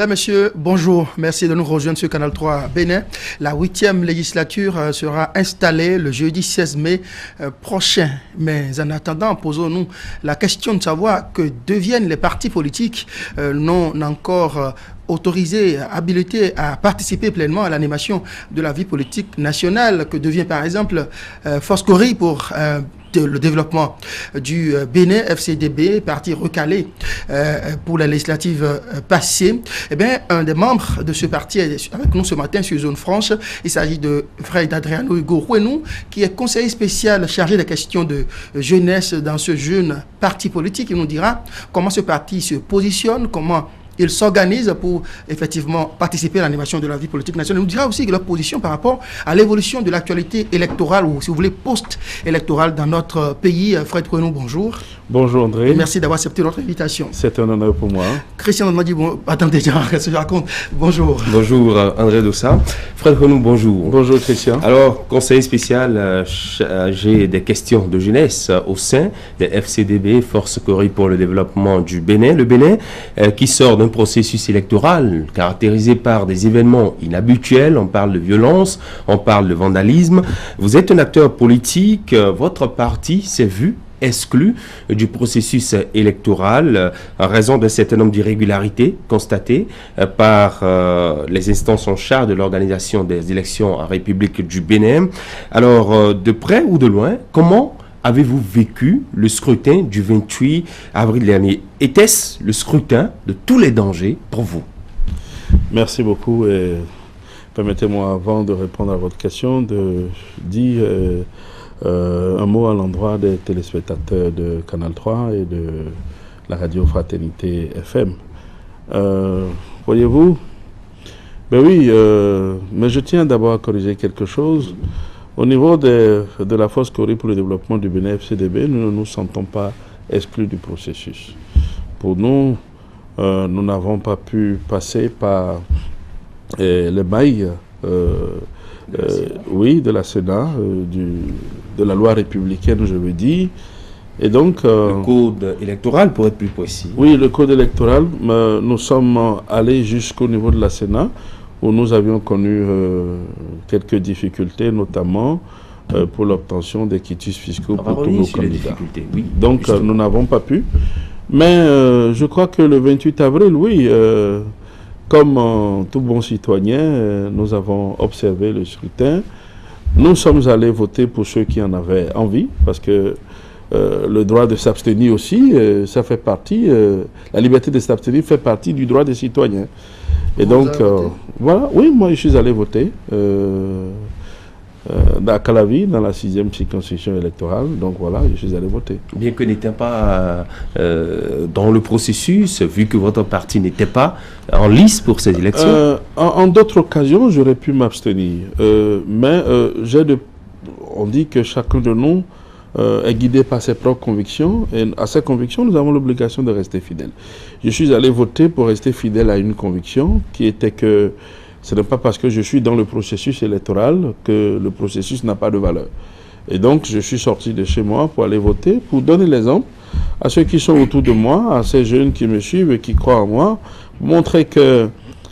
Mesdames, Messieurs, bonjour. Merci de nous rejoindre sur Canal 3 Bénin. La 8e législature sera installée le jeudi 16 mai prochain. Mais en attendant, posons-nous la question de savoir que deviennent les partis politiques non encore autorisés, habilités à participer pleinement à l'animation de la vie politique nationale, que devient par exemple Foscori pour le développement du Bénin, FCDB, parti recalé pour la législative passée. Eh bien, un des membres de ce parti est avec nous ce matin sur Zone Franche. Il s'agit de Fred Adriano Hugo Rouenou, qui est conseiller spécial chargé des questions de jeunesse dans ce jeune parti politique. Il nous dira comment ce parti se positionne, comment ils s'organisent pour effectivement participer à l'animation de la vie politique nationale. Il nous dira aussi leur position par rapport à l'évolution de l'actualité électorale ou, si vous voulez, post-électorale dans notre pays. Fred Rouenou, bonjour. Bonjour André. Merci d'avoir accepté notre invitation. C'est un honneur pour moi. Christian m'a dit, bon, attendez, qu'est-ce que je raconte? Bonjour. Bonjour André Dossa. Fred Rouenou, bonjour. Bonjour Christian. Alors, conseiller spécial chargé des questions de jeunesse au sein des FCDB, Foscori pour le développement du Bénin. Le Bénin qui sort d'un processus électoral caractérisé par des événements inhabituels. On parle de violence, on parle de vandalisme. Vous êtes un acteur politique. Votre parti s'est vu exclu du processus électoral en raison d'un certain nombre d'irrégularités constatées par les instances en charge de l'organisation des élections en République du Bénin. Alors, de près ou de loin, comment avez-vous vécu le scrutin du 28 avril dernier? Était-ce le scrutin de tous les dangers pour vous? Merci beaucoup et permettez-moi, avant de répondre à votre question, de dire un mot à l'endroit des téléspectateurs de Canal 3 et de la radio Fraternité FM. Voyez-vous, ben oui, mais je tiens d'abord à corriger quelque chose. Au niveau de la Foscori pour le développement du Bénin FCDB, nous ne nous sentons pas exclus du processus. Pour nous, nous n'avons pas pu passer par les mailles de la Sénat, de la loi républicaine, je veux dire. Et donc, le code électoral, pour être plus précis. Oui, le code électoral, nous sommes allés jusqu'au niveau de la Sénat, où nous avions connu quelques difficultés, notamment pour l'obtention des quitus fiscaux pour tous nos candidats. Oui, donc, nous n'avons pas pu. Mais je crois que le 28 avril, oui, comme tout bon citoyen, nous avons observé le scrutin. Nous sommes allés voter pour ceux qui en avaient envie, parce que le droit de s'abstenir aussi, ça fait partie, la liberté de s'abstenir fait partie du droit des citoyens. Et donc, voilà, oui, moi je suis allé voter à Calavi, dans la 6e circonscription électorale. Donc voilà, je suis allé voter. Bien que n'était pas dans le processus, vu que votre parti n'était pas en lice pour ces élections. En d'autres occasions, j'aurais pu m'abstenir. Mais on dit que chacun de nous est guidé par ses propres convictions. Et à ces convictions, nous avons l'obligation de rester fidèles. Je suis allé voter pour rester fidèle à une conviction qui était que ce n'est pas parce que je suis dans le processus électoral que le processus n'a pas de valeur. Et donc, je suis sorti de chez moi pour aller voter, pour donner l'exemple à ceux qui sont autour de moi, à ces jeunes qui me suivent et qui croient en moi, pour montrer que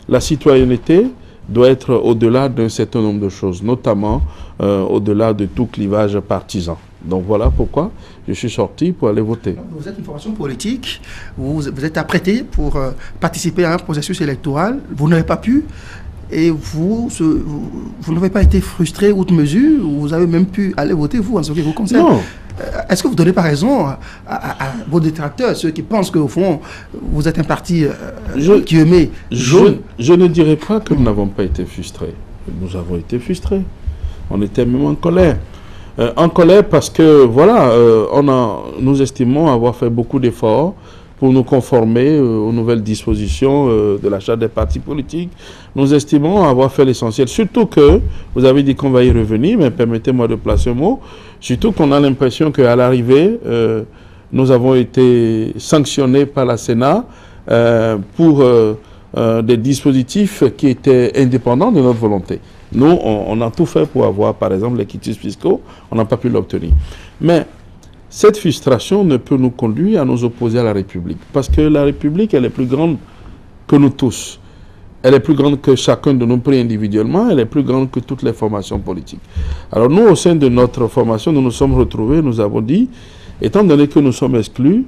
la citoyenneté doit être au-delà d'un certain nombre de choses, notamment au-delà de tout clivage partisan. Donc voilà pourquoi je suis sorti pour aller voter. Vous êtes une formation politique, vous êtes apprêté pour participer à un processus électoral, vous n'avez pas pu, et vous n'avez pas été frustré outre mesure, vous avez même pu aller voter, vous, en ce qui vous concerne. Non. Est-ce que vous ne donnez pas raison à vos détracteurs, ceux qui pensent qu'au fond, vous êtes un parti qui aimait jaune? Je ne dirais pas que nous n'avons pas été frustrés. Nous avons été frustrés. On était même en colère. En colère parce que, voilà, nous estimons avoir fait beaucoup d'efforts pour nous conformer aux nouvelles dispositions de la charte des partis politiques. Nous estimons avoir fait l'essentiel. Surtout que, vous avez dit qu'on va y revenir, mais permettez-moi de placer un mot, surtout qu'on a l'impression qu'à l'arrivée, nous avons été sanctionnés par la Sénat pour des dispositifs qui étaient indépendants de notre volonté. Nous, on a tout fait pour avoir, par exemple, les quitus fiscaux, on n'a pas pu l'obtenir. Mais cette frustration ne peut nous conduire à nous opposer à la République. Parce que la République, elle est plus grande que nous tous. Elle est plus grande que chacun de nous pris individuellement, elle est plus grande que toutes les formations politiques. Alors nous, au sein de notre formation, nous nous sommes retrouvés, nous avons dit, étant donné que nous sommes exclus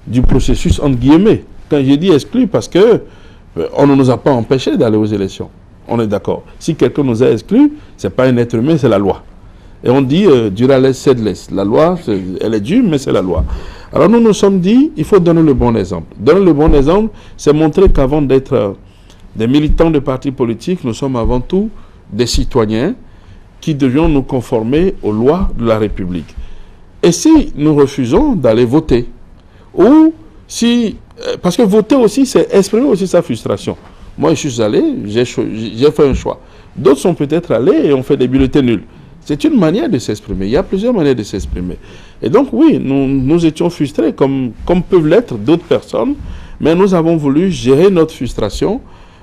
du processus, entre guillemets, quand j'ai dit exclus, parce que on ne nous a pas empêchés d'aller aux élections. On est d'accord. Si quelqu'un nous a exclus, ce n'est pas un être humain, c'est la loi. Et on dit, dura les sed les. La loi, elle est dure, mais c'est la loi. Alors nous nous sommes dit, il faut donner le bon exemple. Donner le bon exemple, c'est montrer qu'avant d'être des militants de partis politiques, nous sommes avant tout des citoyens qui devions nous conformer aux lois de la République. Et si nous refusons d'aller voter, ou si... Parce que voter aussi, c'est exprimer aussi sa frustration. Moi, je suis allé, j'ai fait un choix. D'autres sont peut-être allés et ont fait des bulletins nuls. C'est une manière de s'exprimer. Il y a plusieurs manières de s'exprimer. Et donc, oui, nous étions frustrés, comme peuvent l'être d'autres personnes, mais nous avons voulu gérer notre frustration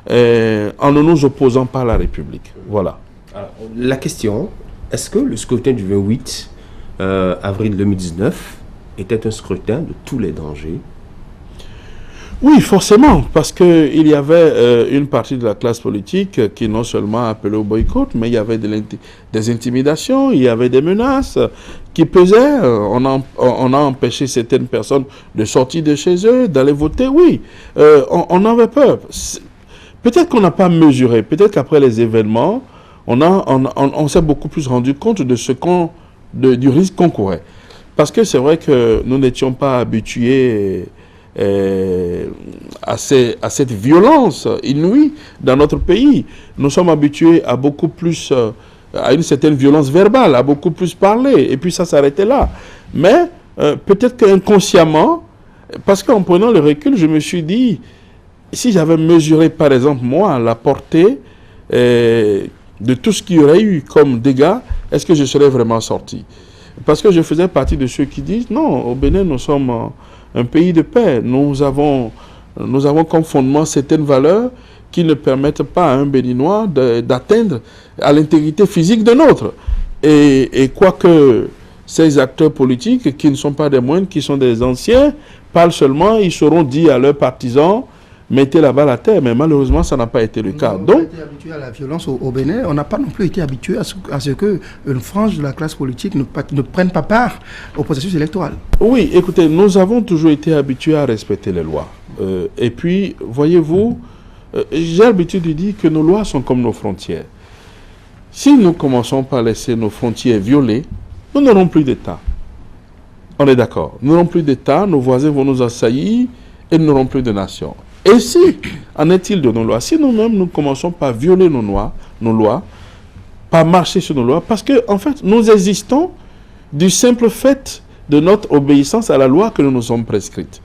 en ne nous opposant pas à la République. Voilà. Alors, la question, est-ce que le scrutin du 28 avril 2019 était un scrutin de tous les dangers? Oui, forcément, parce qu'il y avait une partie de la classe politique qui non seulement appelait au boycott, mais il y avait des intimidations, il y avait des menaces qui pesaient. On a empêché certaines personnes de sortir de chez eux, d'aller voter, oui. On avait peur. Peut-être qu'on n'a pas mesuré, peut-être qu'après les événements, on s'est beaucoup plus rendu compte de du risque qu'on courait. Parce que c'est vrai que nous n'étions pas habitués à cette violence inouïe dans notre pays. Nous sommes habitués à beaucoup plus, à une certaine violence verbale, à beaucoup plus parler, et puis ça s'arrêtait là. Mais peut-être qu'inconsciemment, parce qu'en prenant le recul, je me suis dit, si j'avais mesuré par exemple moi la portée de tout ce qu'il y aurait eu comme dégâts, est-ce que je serais vraiment sorti? Parce que je faisais partie de ceux qui disent, non, au Bénin, nous sommes un pays de paix. Nous avons comme fondement certaines valeurs qui ne permettent pas à un Béninois d'atteindre à l'intégrité physique de l'autre. Et quoique ces acteurs politiques, qui ne sont pas des moindres, qui sont des anciens, parlent seulement, ils seront dit à leurs partisans, mettez la balle à terre, mais malheureusement, ça n'a pas été le cas. On n'a pas été habitué à la violence au Bénin, on n'a pas non plus été habitué à ce qu'une frange de la classe politique ne prenne pas part au processus électoral. Oui, écoutez, nous avons toujours été habitués à respecter les lois. Et puis, voyez-vous, j'ai l'habitude de dire que nos lois sont comme nos frontières. Si nous commençons par laisser nos frontières violées, nous n'aurons plus d'État. On est d'accord. Nous n'aurons plus d'État, nos voisins vont nous assaillir et nous n'aurons plus de nation. Et si, en est-il de nos lois? Si nous-mêmes, nous commençons par violer nos lois, par marcher sur nos lois, parce qu'en fait, nous existons du simple fait de notre obéissance à la loi que nous nous sommes prescrites.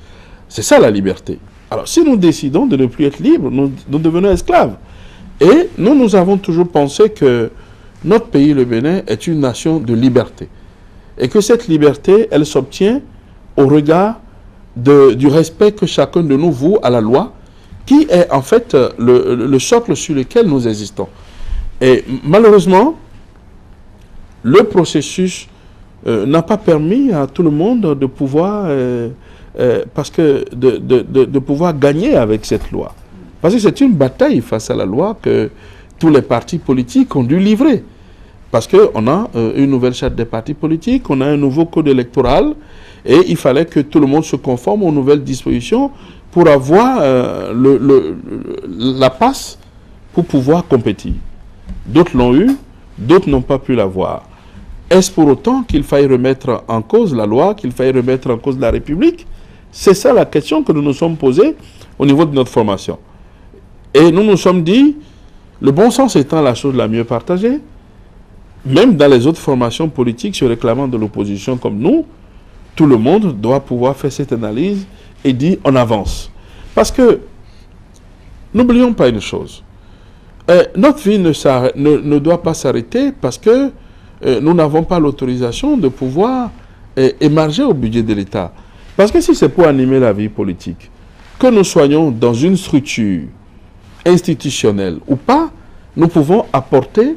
C'est ça la liberté. Alors, si nous décidons de ne plus être libres, nous devenons esclaves. Et nous avons toujours pensé que notre pays, le Bénin, est une nation de liberté. Et que cette liberté, elle s'obtient au regard du respect que chacun de nous voue à la loi, qui est en fait le socle sur lequel nous existons. Et malheureusement, le processus n'a pas permis à tout le monde de pouvoir, de pouvoir gagner avec cette loi. Parce que c'est une bataille face à la loi que tous les partis politiques ont dû livrer. Parce qu'on a une nouvelle charte des partis politiques, on a un nouveau code électoral, et il fallait que tout le monde se conforme aux nouvelles dispositions pour avoir la passe pour pouvoir compétir. D'autres l'ont eu, d'autres n'ont pas pu l'avoir. Est-ce pour autant qu'il faille remettre en cause la loi, qu'il faille remettre en cause la République? C'est ça la question que nous nous sommes posée au niveau de notre formation. Et nous nous sommes dit, le bon sens étant la chose la mieux partagée, même dans les autres formations politiques se réclamant de l'opposition comme nous, tout le monde doit pouvoir faire cette analyse et dire on avance. Parce que, n'oublions pas une chose, notre vie ne doit pas s'arrêter parce que nous n'avons pas l'autorisation de pouvoir émarger au budget de l'État. Parce que si c'est pour animer la vie politique, que nous soyons dans une structure institutionnelle ou pas, nous pouvons apporter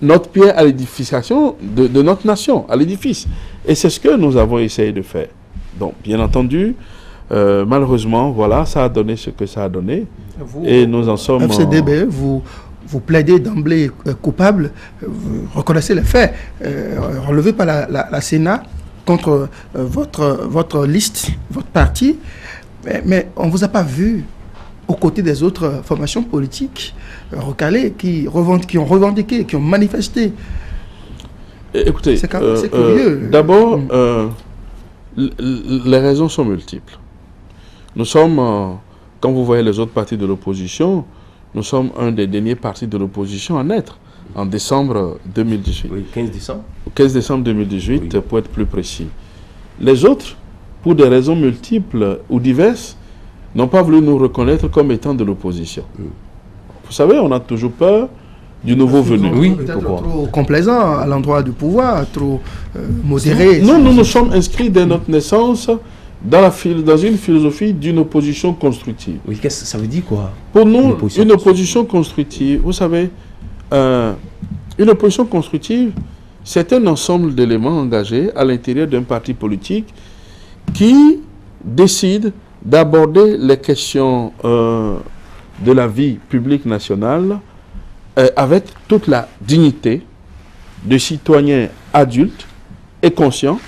notre pierre à l'édification de notre nation, à l'édifice. Et c'est ce que nous avons essayé de faire. Donc, bien entendu, Malheureusement, voilà, ça a donné ce que ça a donné. Et nous en sommes... FCDB, vous plaidez d'emblée coupable, vous reconnaissez les faits relevés par la Sénat contre votre liste, votre parti, mais on ne vous a pas vu aux côtés des autres formations politiques recalées qui ont revendiqué, qui ont manifesté. Écoutez, c'est curieux. D'abord, les raisons sont multiples. Nous sommes, quand vous voyez les autres partis de l'opposition, nous sommes un des derniers partis de l'opposition à naître, en décembre 2018. Oui, 15 décembre. 15 décembre 2018, oui. Pour être plus précis. Les autres, pour des raisons multiples ou diverses, n'ont pas voulu nous reconnaître comme étant de l'opposition. Vous savez, on a toujours peur du nouveau venu. Oui, peut-être trop complaisant à l'endroit du pouvoir, trop modéré. Non, nous nous sommes inscrits dès notre naissance dans une philosophie d'une opposition constructive. Oui, qu'est-ce que ça veut dire quoi? Pour nous, une opposition constructive, vous savez, une opposition constructive, c'est un ensemble d'éléments engagés à l'intérieur d'un parti politique qui décide d'aborder les questions de la vie publique nationale avec toute la dignité de citoyens adultes et conscients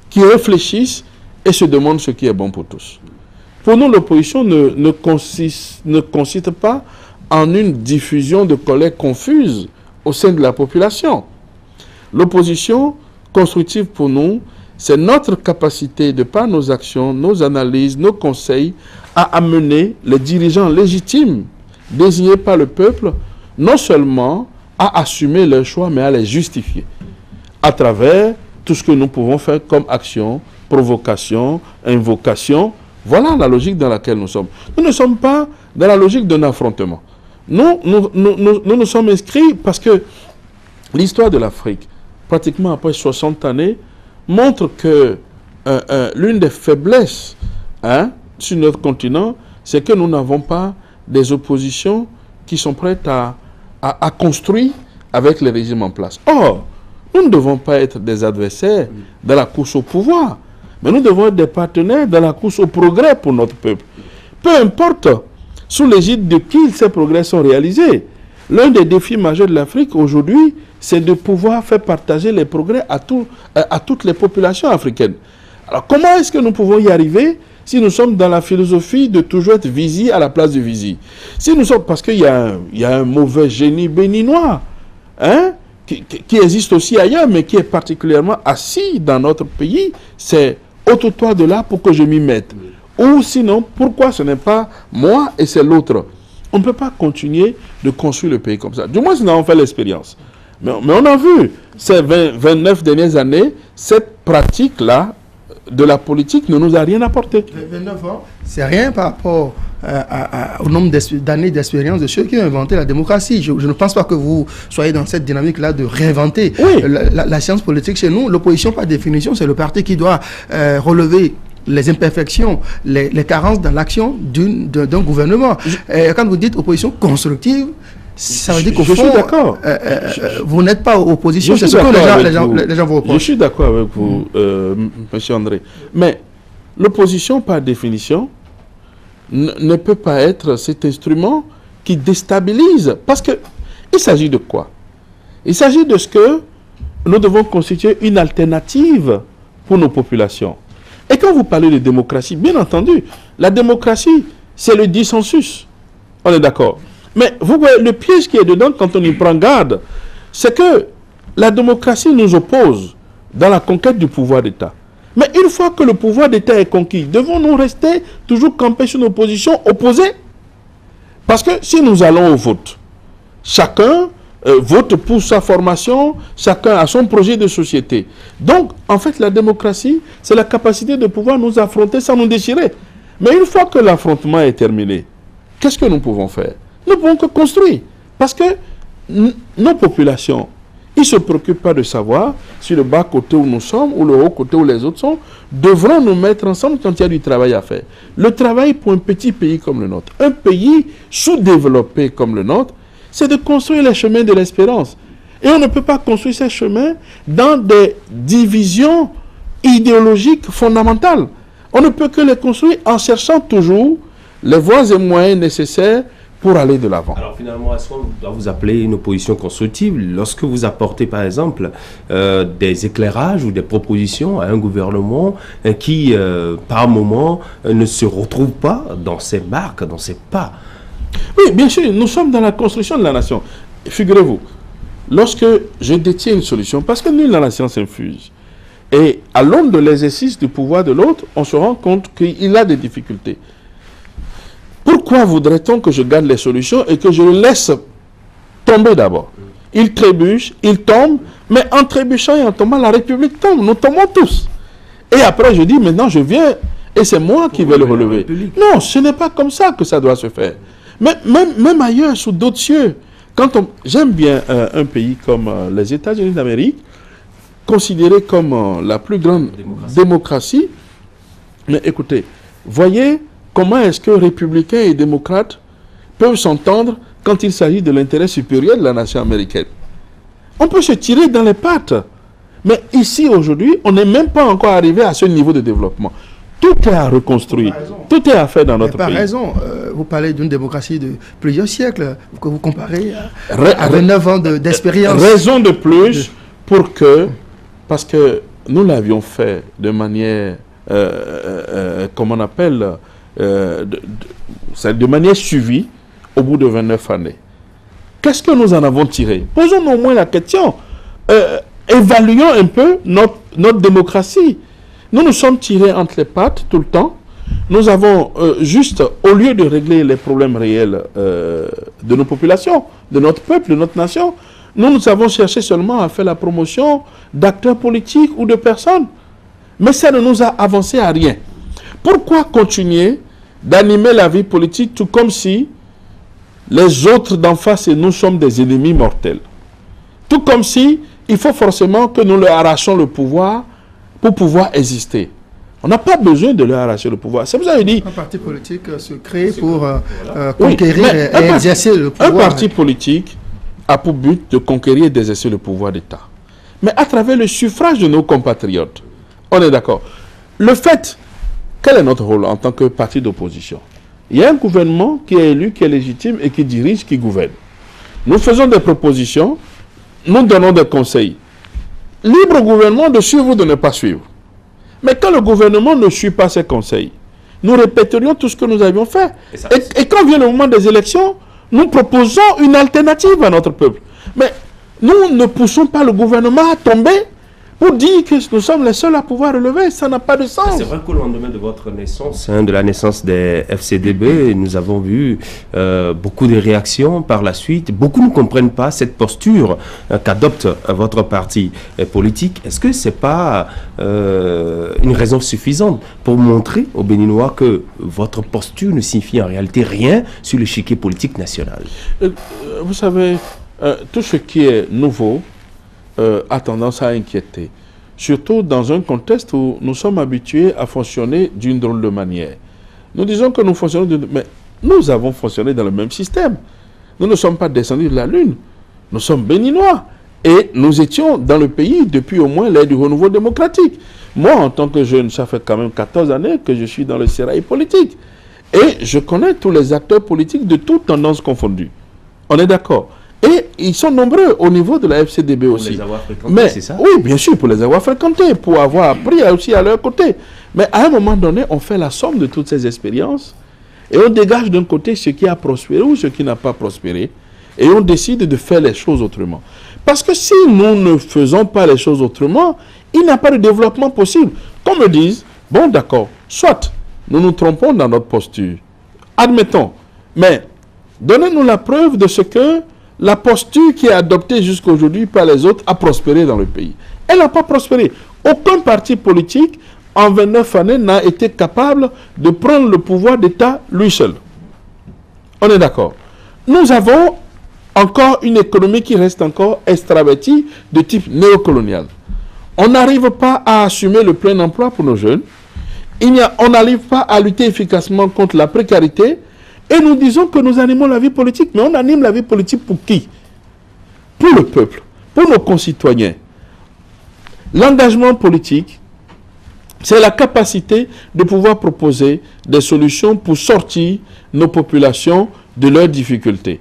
qui réfléchissent et se demandent ce qui est bon pour tous. Pour nous, l'opposition ne consiste pas en une diffusion de colère confuse au sein de la population. L'opposition constructive pour nous, c'est notre capacité, de par nos actions, nos analyses, nos conseils, à amener les dirigeants légitimes désignés par le peuple, non seulement à assumer leurs choix, mais à les justifier à travers tout ce que nous pouvons faire comme action, provocation, invocation. Voilà la logique dans laquelle nous sommes. Nous ne sommes pas dans la logique d'un affrontement. Nous nous sommes inscrits parce que l'histoire de l'Afrique, pratiquement après 60 années, montre que l'une des faiblesses sur notre continent, c'est que nous n'avons pas des oppositions qui sont prêtes à construire avec les régimes en place. Or, nous ne devons pas être des adversaires dans la course au pouvoir, mais nous devons être des partenaires dans la course au progrès pour notre peuple. Peu importe sous l'égide de qui ces progrès sont réalisés. L'un des défis majeurs de l'Afrique aujourd'hui, c'est de pouvoir faire partager les progrès à toutes les populations africaines. Alors comment est-ce que nous pouvons y arriver si nous sommes dans la philosophie de toujours être visi à la place de visi? Si nous sommes, parce qu'il y a un mauvais génie béninois, qui existe aussi ailleurs, mais qui est particulièrement assis dans notre pays, c'est ôte-toi de là pour que je m'y mette. Ou sinon, pourquoi ce n'est pas moi et c'est l'autre? On ne peut pas continuer de construire le pays comme ça. Du moins, nous avons fait l'expérience. Mais on a vu, ces 29 dernières années, cette pratique-là de la politique ne nous a rien apporté. 29 ans, c'est rien par rapport au nombre d'années d'expérience de ceux qui ont inventé la démocratie. Je ne pense pas que vous soyez dans cette dynamique-là de réinventer la science politique chez nous. L'opposition, par définition, c'est le parti qui doit relever les imperfections, les carences dans l'action d'un gouvernement. Quand vous dites opposition constructive, ça veut dire qu'au fond, je suis d'accord. Vous n'êtes pas opposition, c'est ce que les gens vous reprochent. Je suis d'accord avec vous, monsieur André. Mais l'opposition, par définition, ne peut pas être cet instrument qui déstabilise. Parce qu'il s'agit de quoi? Il s'agit de ce que nous devons constituer une alternative pour nos populations. Et quand vous parlez de démocratie, bien entendu, la démocratie, c'est le dissensus. On est d'accord. Mais vous voyez, le piège qui est dedans, quand on y prend garde, c'est que la démocratie nous oppose dans la conquête du pouvoir d'État. Mais une fois que le pouvoir d'État est conquis, devons-nous rester toujours campés sur nos positions opposées? Parce que si nous allons au vote, chacun vote pour sa formation, chacun a son projet de société. Donc, en fait, la démocratie, c'est la capacité de pouvoir nous affronter sans nous déchirer. Mais une fois que l'affrontement est terminé, qu'est-ce que nous pouvons faire? Nous ne pouvons que construire. Parce que nos populations, ils ne se préoccupent pas de savoir si le bas côté où nous sommes ou le haut côté où les autres sont, devront nous mettre ensemble quand il y a du travail à faire. Le travail pour un petit pays comme le nôtre, un pays sous-développé comme le nôtre, c'est de construire les chemins de l'espérance. Et on ne peut pas construire ces chemins dans des divisions idéologiques fondamentales. On ne peut que les construire en cherchant toujours les voies et moyens nécessaires pour aller de l'avant. Alors finalement, est-ce qu'on doit vous appeler une opposition constructive lorsque vous apportez par exemple des éclairages ou des propositions à un gouvernement qui, par moment, ne se retrouve pas dans ses marques, dans ses pas? Oui, bien sûr, nous sommes dans la construction de la nation. Figurez-vous, lorsque je détiens une solution, parce que nul dans la science infuse, et à l'aune de l'exercice du pouvoir de l'autre, on se rend compte qu'il a des difficultés. Pourquoi voudrait-on que je garde les solutions et que je le laisse tomber d'abord? Il trébuche, il tombe, mais en trébuchant et en tombant, la République tombe. Nous tombons tous. Et après, je dis, maintenant, je viens et c'est moi qui vais le relever. Non, ce n'est pas comme ça que ça doit se faire. Mais même ailleurs, sous d'autres cieux, j'aime bien un pays comme les États-Unis d'Amérique, considéré comme la plus grande démocratie. Mais écoutez, voyez comment est-ce que républicains et démocrates peuvent s'entendre quand il s'agit de l'intérêt supérieur de la nation américaine. On peut se tirer dans les pattes. Mais ici, aujourd'hui, on n'est même pas encore arrivé à ce niveau de développement. Tout est à reconstruire. Tout est à faire dans notre pays. Par raison, vous parlez d'une démocratie de plusieurs siècles, que vous comparez à 29 ans d'expérience. Raison de plus pour que, parce que nous l'avions fait de manière, comment on appelle, de manière suivie au bout de 29 années. Qu'est-ce que nous en avons tiré? Posons-nous au moins la question. Évaluons un peu notre démocratie. Nous nous sommes tirés entre les pattes tout le temps. Nous avons juste, au lieu de régler les problèmes réels de nos populations, de notre peuple, de notre nation, nous avons cherché seulement à faire la promotion d'acteurs politiques ou de personnes. Mais ça ne nous a avancé à rien. Pourquoi continuer d'animer la vie politique tout comme si les autres d'en face et nous sommes des ennemis mortels? Tout comme si il faut forcément que nous leur arrachions le pouvoir pour pouvoir exister. On n'a pas besoin de leur arracher le pouvoir. C'est pour ça que je dis... Un parti politique se crée pour conquérir et exercer le pouvoir. Un parti politique a pour but de conquérir et d'exercer le pouvoir d'État. Mais à travers le suffrage de nos compatriotes. On est d'accord. Le fait... Quel est notre rôle en tant que parti d'opposition? Il y a un gouvernement qui est élu, qui est légitime et qui dirige, qui gouverne. Nous faisons des propositions, nous donnons des conseils. Libre au gouvernement de suivre ou de ne pas suivre. Mais quand le gouvernement ne suit pas ses conseils, nous répéterions tout ce que nous avions fait. Et quand vient le moment des élections, nous proposons une alternative à notre peuple. Mais nous ne poussons pas le gouvernement à tomber pour dire que nous sommes les seuls à pouvoir relever. Ça n'a pas de sens. C'est vrai qu'au lendemain de votre naissance, de la naissance des FCDB, nous avons vu beaucoup de réactions par la suite. Beaucoup ne comprennent pas cette posture qu'adopte votre parti politique. Est-ce que ce n'est pas une raison suffisante pour montrer aux Béninois que votre posture ne signifie en réalité rien sur l'échiquier politique national? Vous savez, tout ce qui est nouveau a tendance à inquiéter. Surtout dans un contexte où nous sommes habitués à fonctionner d'une drôle de manière. Nous disons que nous fonctionnons, mais nous avons fonctionné dans le même système. Nous ne sommes pas descendus de la Lune. Nous sommes béninois. Et nous étions dans le pays depuis au moins l'ère du renouveau démocratique. Moi, en tant que jeune, ça fait quand même 14 années que je suis dans le sérail politique. Et je connais tous les acteurs politiques de toutes tendances confondues. On est d'accord. Et ils sont nombreux au niveau de la FCDB aussi. Pour les avoir fréquentés, c'est ça? Oui, bien sûr, pour les avoir fréquentés, pour avoir appris aussi à leur côté. Mais à un moment donné, on fait la somme de toutes ces expériences et on dégage d'un côté ce qui a prospéré ou ce qui n'a pas prospéré et on décide de faire les choses autrement. Parce que si nous ne faisons pas les choses autrement, il n'y a pas de développement possible. Qu'on me dise, bon d'accord, soit nous nous trompons dans notre posture, admettons, mais donnez-nous la preuve de ce que la posture qui est adoptée jusqu'à aujourd'hui par les autres a prospéré dans le pays. Elle n'a pas prospéré. Aucun parti politique, en 29 années, n'a été capable de prendre le pouvoir d'État lui seul. On est d'accord. Nous avons encore une économie qui reste encore extravertie de type néocolonial. On n'arrive pas à assumer le plein emploi pour nos jeunes. On n'arrive pas à lutter efficacement contre la précarité. Et nous disons que nous animons la vie politique, mais on anime la vie politique pour qui? Pour le peuple, pour nos concitoyens. L'engagement politique, C'est la capacité de pouvoir proposer des solutions pour sortir nos populations de leurs difficultés.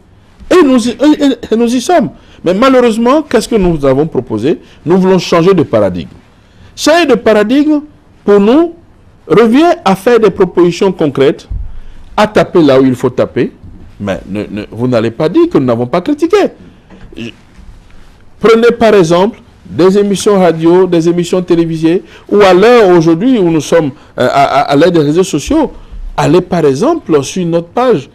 Et nous y sommes. Mais malheureusement, qu'est-ce que nous avons proposé? Nous voulons changer de paradigme. Changer de paradigme, pour nous, revient à faire des propositions concrètes, à taper là où il faut taper. Mais vous n'allez pas dire que nous n'avons pas critiqué. Prenez par exemple des émissions radio, des émissions télévisées, ou à l'heure aujourd'hui où nous sommes à l'ère des réseaux sociaux, allez par exemple sur notre page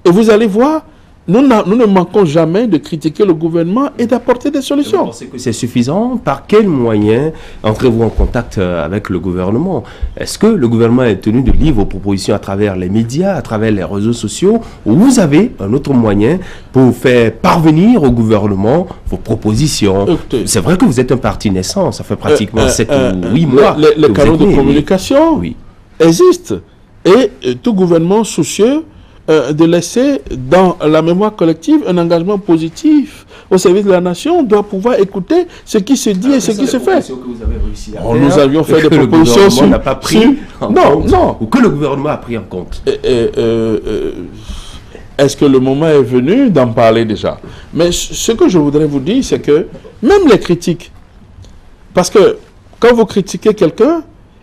et vous allez voir, nous ne manquons jamais de critiquer le gouvernement et d'apporter des solutions. Vous pensez que c'est suffisant? Par quels moyens entrez-vous en contact avec le gouvernement? Est-ce que le gouvernement est tenu de lire vos propositions à travers les médias, à travers les réseaux sociaux, ou vous avez un autre moyen pour faire parvenir au gouvernement vos propositions? C'est vrai que vous êtes un parti naissant, ça fait pratiquement 7 ou 8 mois. Les canaux de communication existent. Et tout gouvernement soucieux de laisser dans la mémoire collective un engagement positif au service de la nation doit pouvoir écouter ce qui se dit et ce qui se fait. Que vous avez réussi à faire, nous avions fait des propositions sur... n'a pas pris en compte, ou que le gouvernement a pris en compte. Est-ce que le moment est venu d'en parler déjà? Mais ce que je voudrais vous dire, c'est que même les critiques, parce que quand vous critiquez quelqu'un,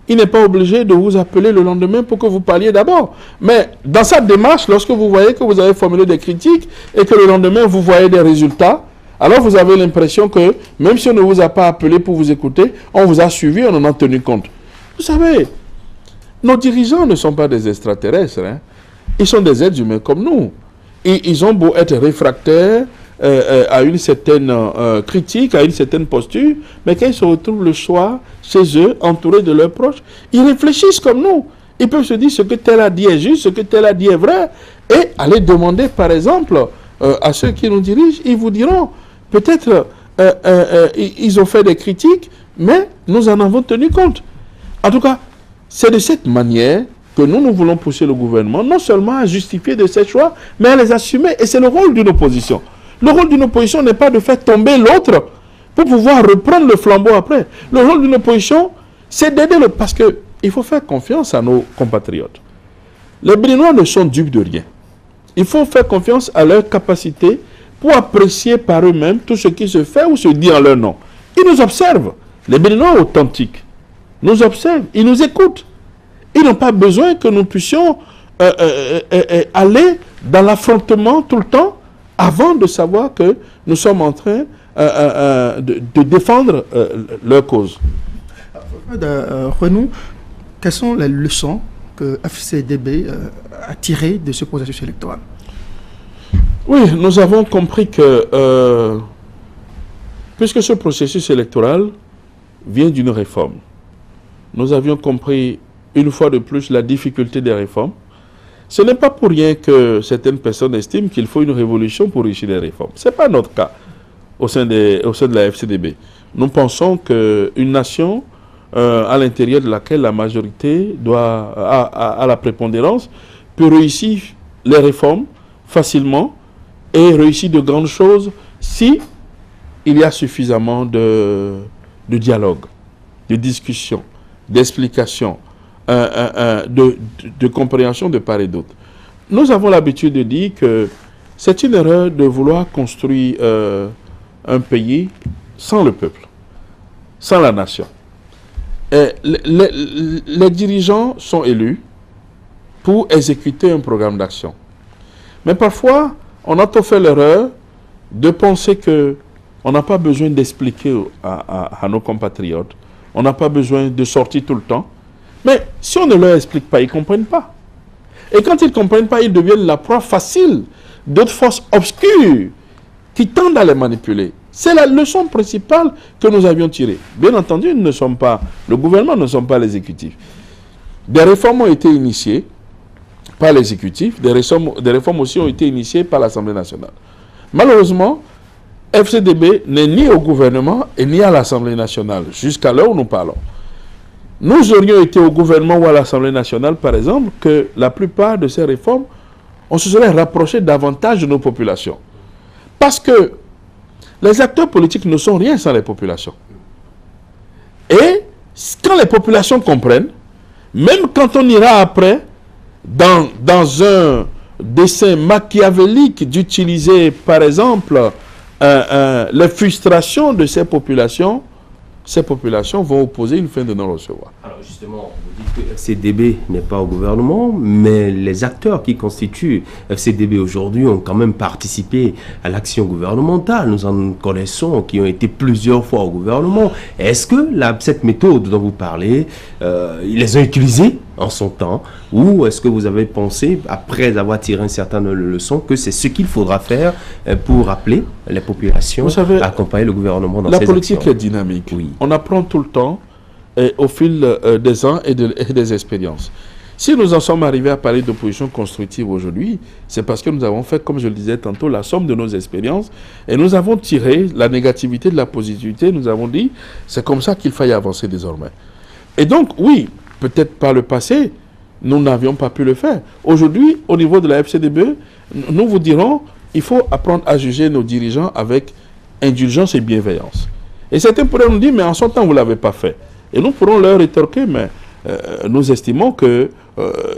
il n'est pas obligé de vous appeler le lendemain pour que vous parliez d'abord. Mais dans cette démarche, lorsque vous voyez que vous avez formulé des critiques et que le lendemain, vous voyez des résultats, alors vous avez l'impression que, même si on ne vous a pas appelé pour vous écouter, on vous a suivi, on en a tenu compte. Vous savez, nos dirigeants ne sont pas des extraterrestres. Hein. Ils sont des êtres humains comme nous. Et ils ont beau être réfractaires à une certaine critique, à une certaine posture, mais quand ils se retrouvent le soir chez eux, entourés de leurs proches, ils réfléchissent comme nous. Ils peuvent se dire ce que tel a dit est juste, ce que tel a dit est vrai, et aller demander par exemple à ceux qui nous dirigent, ils vous diront, peut-être ils ont fait des critiques, mais nous en avons tenu compte. En tout cas, c'est de cette manière que nous voulons pousser le gouvernement, non seulement à justifier de ses choix, mais à les assumer, et c'est le rôle d'une opposition. Le rôle d'une opposition n'est pas de faire tomber l'autre pour pouvoir reprendre le flambeau après. Le rôle d'une opposition, c'est d'aider le... Parce qu'il faut faire confiance à nos compatriotes. Les Béninois ne sont dupes de rien. Il faut faire confiance à leur capacité pour apprécier par eux-mêmes tout ce qui se fait ou se dit en leur nom. Ils nous observent. Les Béninois authentiques nous observent. Ils nous écoutent. Ils n'ont pas besoin que nous puissions aller dans l'affrontement tout le temps avant de savoir que nous sommes en train de défendre leur cause. Renou, quelles sont les leçons que FCDB a tirées de ce processus électoral? Oui, nous avons compris que, puisque ce processus électoral vient d'une réforme, nous avions compris une fois de plus la difficulté des réformes. Ce n'est pas pour rien que certaines personnes estiment qu'il faut une révolution pour réussir les réformes. Ce n'est pas notre cas au sein de la FCDB. Nous pensons qu'une nation à l'intérieur de laquelle la majorité a la prépondérance peut réussir les réformes facilement et réussir de grandes choses si il y a suffisamment de dialogue, de discussion, d'explication, de compréhension de part et d'autre. Nous avons l'habitude de dire que c'est une erreur de vouloir construire un pays sans le peuple, sans la nation. Et les dirigeants sont élus pour exécuter un programme d'action. Mais parfois, on a trop fait l'erreur de penser qu'on n'a pas besoin d'expliquer à nos compatriotes, on n'a pas besoin de sortir tout le temps. Mais si on ne leur explique pas, ils ne comprennent pas. Et quand ils ne comprennent pas, ils deviennent la proie facile d'autres forces obscures qui tendent à les manipuler. C'est la leçon principale que nous avions tirée. Bien entendu, nous ne sommes pas, le gouvernement ne sommes pas l'exécutif. Des réformes ont été initiées par l'exécutif, des réformes aussi ont été initiées par l'Assemblée nationale. Malheureusement, FCDB n'est ni au gouvernement et ni à l'Assemblée nationale, jusqu'à l'heure où nous parlons. Nous aurions été au gouvernement ou à l'Assemblée nationale, par exemple, que la plupart de ces réformes, on se serait rapproché davantage de nos populations. Parce que les acteurs politiques ne sont rien sans les populations. Et Quand les populations comprennent, même quand on ira après, dans un dessein machiavélique d'utiliser, par exemple, les frustrations de ces populations vont opposer une fin de non-recevoir. Alors justement, vous dites que FCDB n'est pas au gouvernement, mais les acteurs qui constituent FCDB aujourd'hui ont quand même participé à l'action gouvernementale. Nous en connaissons qui ont été plusieurs fois au gouvernement. Est-ce que cette méthode dont vous parlez, ils les ont utilisées en son temps, ou est-ce que vous avez pensé, après avoir tiré un certain nombre de leçons, que c'est ce qu'il faudra faire pour rappeler les populations, à accompagner le gouvernement dans ses actions? La politique est dynamique. Oui. On apprend tout le temps au fil des ans et des expériences. Si nous en sommes arrivés à parler d'opposition constructive aujourd'hui, c'est parce que nous avons fait, comme je le disais tantôt, la somme de nos expériences et nous avons tiré la négativité de la positivité. Nous avons dit, c'est comme ça qu'il faille avancer désormais. Et donc, oui, peut-être par le passé, nous n'avions pas pu le faire. Aujourd'hui, au niveau de la FCDB, nous vous dirons, il faut apprendre à juger nos dirigeants avec indulgence et bienveillance. Et certains pourraient nous dire, mais en son temps, vous ne l'avez pas fait. Et nous pourrons leur rétorquer, mais nous estimons que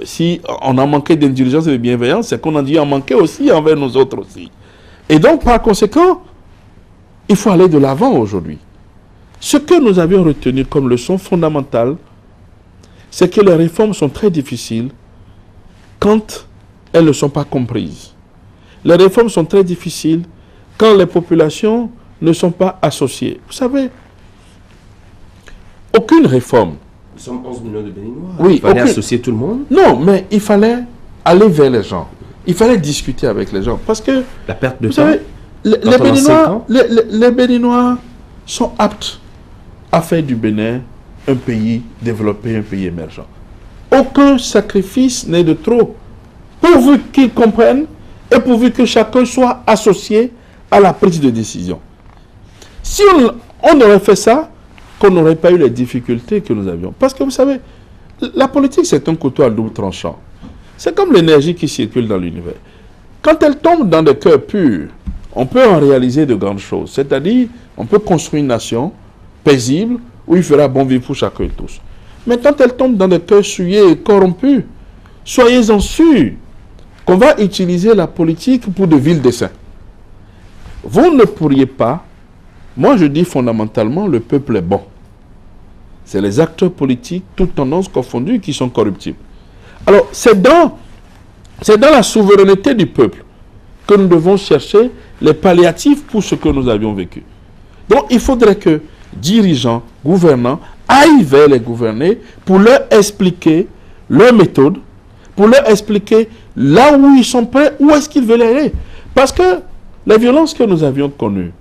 si on a manqué d'indulgence et de bienveillance, c'est qu'on a dû en manquer aussi envers nous autres aussi. Et donc, par conséquent, il faut aller de l'avant aujourd'hui. Ce que nous avions retenu comme leçon fondamentale, c'est que les réformes sont très difficiles quand elles ne sont pas comprises. Les réformes sont très difficiles quand les populations ne sont pas associées. Vous savez, aucune réforme. Nous sommes 11 millions de Béninois. Oui, il fallait associer tout le monde. Non, mais il fallait aller vers les gens. Il fallait discuter avec les gens. Parce que, la perte de vous temps, savez, les Béninois sont aptes à faire du Bénin un pays développé, un pays émergent. Aucun sacrifice n'est de trop, pourvu qu'ils comprennent et pourvu que chacun soit associé à la prise de décision. Si on aurait fait ça, qu'on n'aurait pas eu les difficultés que nous avions. Parce que vous savez, la politique, c'est un couteau à double tranchant. C'est comme l'énergie qui circule dans l'univers. Quand elle tombe dans des cœurs purs, on peut en réaliser de grandes choses. C'est-à-dire, on peut construire une nation paisible, où il fera bon vivre pour chacun et tous. Mais quand elle tombe dans des cœurs souillés et corrompus, soyez-en sûrs qu'on va utiliser la politique pour de vils desseins. Vous ne pourriez pas, moi je dis fondamentalement, le peuple est bon. C'est les acteurs politiques, toutes tendances confondues, qui sont corruptibles. Alors, c'est dans la souveraineté du peuple que nous devons chercher les palliatifs pour ce que nous avions vécu. Donc, il faudrait que dirigeants, gouvernants, aillent vers les gouvernés pour leur expliquer leur méthode, pour leur expliquer là où ils sont prêts, où est-ce qu'ils veulent aller. Parce que les violences que nous avions connues,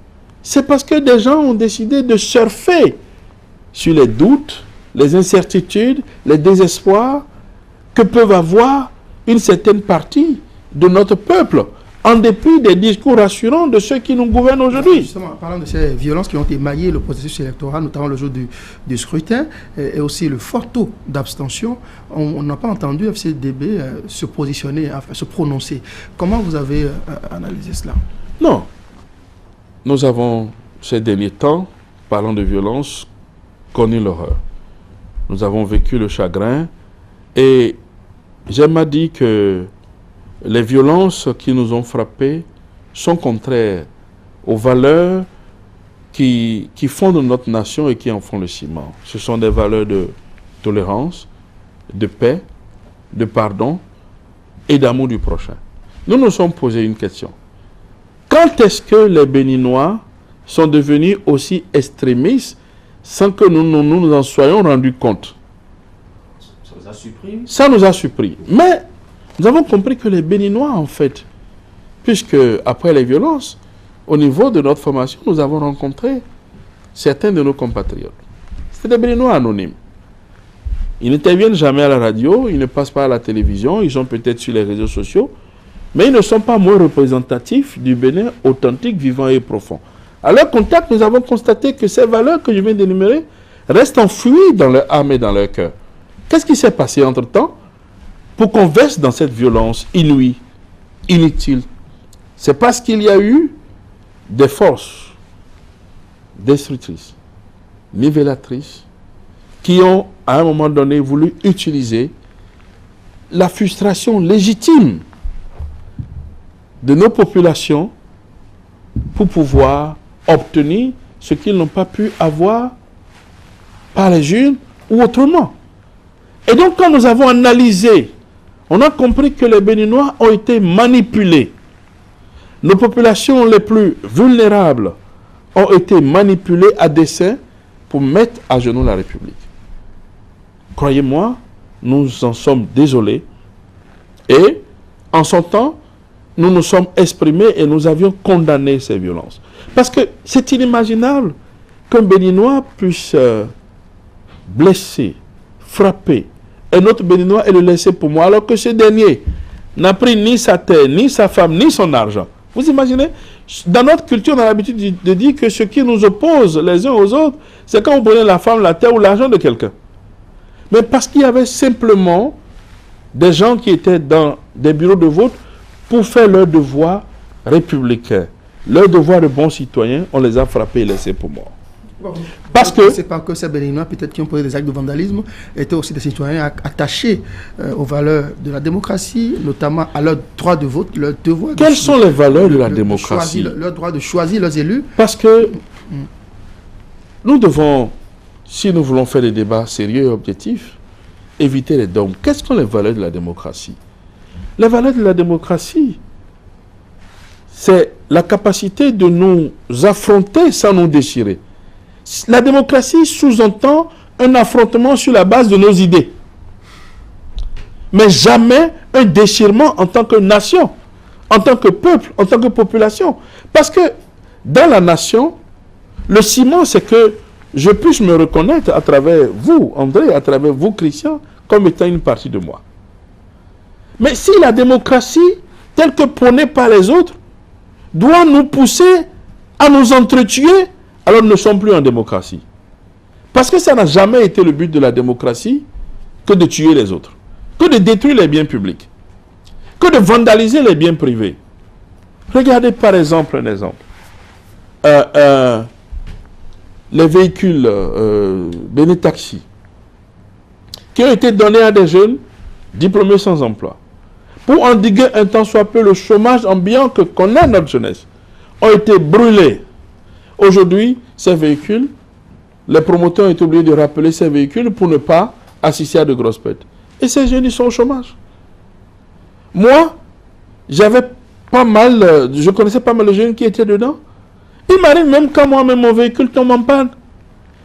c'est parce que des gens ont décidé de surfer sur les doutes, les incertitudes, les désespoirs que peuvent avoir une certaine partie de notre peuple, en dépit des discours rassurants de ceux qui nous gouvernent aujourd'hui. Justement, en parlant de ces violences qui ont émaillé le processus électoral, notamment le jour du scrutin, et aussi le fort taux d'abstention, on n'a pas entendu FCDB se positionner, enfin, se prononcer. Comment vous avez analysé cela? Non. Nous avons, ces derniers temps, parlant de violence, connu l'horreur. Nous avons vécu le chagrin et j'aime à dire que les violences qui nous ont frappés sont contraires aux valeurs qui fondent notre nation et qui en font le ciment. Ce sont des valeurs de tolérance, de paix, de pardon et d'amour du prochain. Nous nous sommes posé une question. Quand est-ce que les Béninois sont devenus aussi extrémistes sans que nous en soyons rendus compte? Ça vous a surpris? Ça nous a surpris. Mais nous avons compris que les Béninois, en fait, puisque après les violences, au niveau de notre formation, nous avons rencontré certains de nos compatriotes. C'est des Béninois anonymes. Ils n'interviennent jamais à la radio, ils ne passent pas à la télévision, ils sont peut-être sur les réseaux sociaux, mais ils ne sont pas moins représentatifs du Bénin authentique, vivant et profond. À leur contact, nous avons constaté que ces valeurs que je viens d'énumérer restent enfouies dans leur âme et dans leur cœur. Qu'est-ce qui s'est passé entre-temps pour qu'on verse dans cette violence inouïe, inutile? C'est parce qu'il y a eu des forces destructrices, nivellatrices, qui ont, à un moment donné, voulu utiliser la frustration légitime de nos populations pour pouvoir obtenir ce qu'ils n'ont pas pu avoir par les urnes ou autrement. Et donc, quand nous avons analysé, on a compris que les Béninois ont été manipulés. Nos populations les plus vulnérables ont été manipulées à dessein pour mettre à genoux la République. Croyez-moi, nous en sommes désolés. Et, en son temps, nous nous sommes exprimés et nous avions condamné ces violences. Parce que c'est inimaginable qu'un Béninois puisse blesser, frapper un autre Béninois et le laisser pour moi, alors que ce dernier n'a pris ni sa terre, ni sa femme, ni son argent. Vous imaginez? Dans notre culture, on a l'habitude de dire que ce qui nous oppose les uns aux autres, c'est quand on prenait la femme, la terre ou l'argent de quelqu'un. Mais parce qu'il y avait simplement des gens qui étaient dans des bureaux de vote pour faire leur devoir républicain, leur devoir de bons citoyens, on les a frappés et laissés pour morts. Bon, parce que c'est pas que ces Béninois, peut-être qui ont posé des actes de vandalisme, étaient aussi des citoyens attachés aux valeurs de la démocratie, notamment à leur droit de vote, leur devoir. Quelles sont les valeurs de la démocratie? Leur droit de choisir leurs élus. Parce que nous devons, si nous voulons faire des débats sérieux et objectifs, éviter les dogmes. Quelles sont les valeurs de la démocratie? Les valeurs de la démocratie, c'est la capacité de nous affronter sans nous déchirer. La démocratie sous-entend un affrontement sur la base de nos idées. Mais jamais un déchirement en tant que nation, en tant que peuple, en tant que population. Parce que dans la nation, le ciment, c'est que je puisse me reconnaître à travers vous, André, à travers vous, Christian, comme étant une partie de moi. Mais si la démocratie, telle que prônée par les autres, doit nous pousser à nous entretuer, alors nous ne sommes plus en démocratie. Parce que ça n'a jamais été le but de la démocratie que de tuer les autres, que de détruire les biens publics, que de vandaliser les biens privés. Regardez par exemple un exemple. Les véhicules Bénétaxi qui ont été donnés à des jeunes diplômés sans emploi pour endiguer un tant soit peu le chômage ambiant que connaît notre jeunesse, ont été brûlés. Aujourd'hui, ces véhicules, les promoteurs ont été obligés de rappeler ces véhicules pour ne pas assister à de grosses pertes. Et ces jeunes, ils sont au chômage. Moi, j'avais pas mal, je connaissais pas mal de jeunes qui étaient dedans. Il m'arrive même quand moi-même mon véhicule tombe en panne,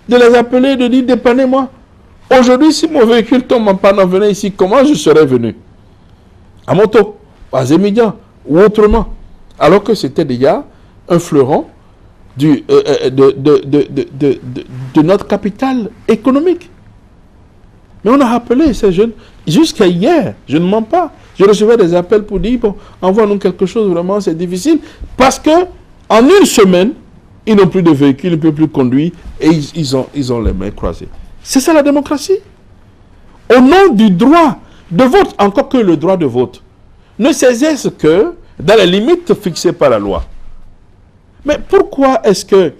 de les appeler, de dire dépannez-moi. Aujourd'hui, si mon véhicule tombe en panne, venez ici, comment je serais venu? À moto, à Zémidian, ou autrement. Alors que c'était déjà un fleuron de notre capital économique. Mais on a rappelé ces jeunes, jusqu'à hier, je ne mens pas, je recevais des appels pour dire, bon, envoie-nous quelque chose, vraiment c'est difficile, parce que en une semaine, ils n'ont plus de véhicule, ils ne peuvent plus conduire, et ils ont les mains croisées. C'est ça la démocratie. Au nom du droit de vote, encore que le droit de vote ne s'exerce que dans les limites fixées par la loi. Mais pourquoi est-ce que,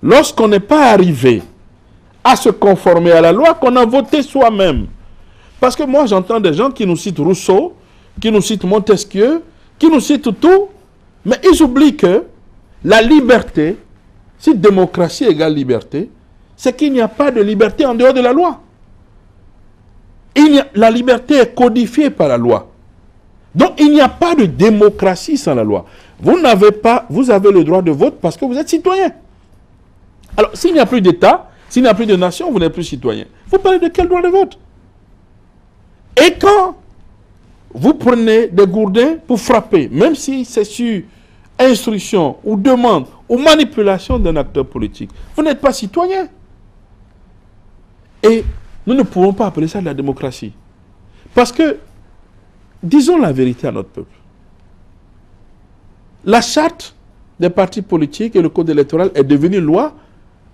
lorsqu'on n'est pas arrivé à se conformer à la loi, qu'on a voté soi-même? Parce que moi, j'entends des gens qui nous citent Rousseau, qui nous citent Montesquieu, qui nous citent tout, mais ils oublient que la liberté, si démocratie égale liberté, c'est qu'il n'y a pas de liberté en dehors de la loi. La liberté est codifiée par la loi. Donc, il n'y a pas de démocratie sans la loi. Vous avez le droit de vote parce que vous êtes citoyen. Alors, s'il n'y a plus d'État, s'il n'y a plus de nation, vous n'êtes plus citoyen. Vous parlez de quel droit de vote? Et quand vous prenez des gourdins pour frapper, même si c'est sur instruction ou demande ou manipulation d'un acteur politique, vous n'êtes pas citoyen. Et nous ne pouvons pas appeler ça de la démocratie. Parce que, disons la vérité à notre peuple. La charte des partis politiques et le code électoral est devenu loi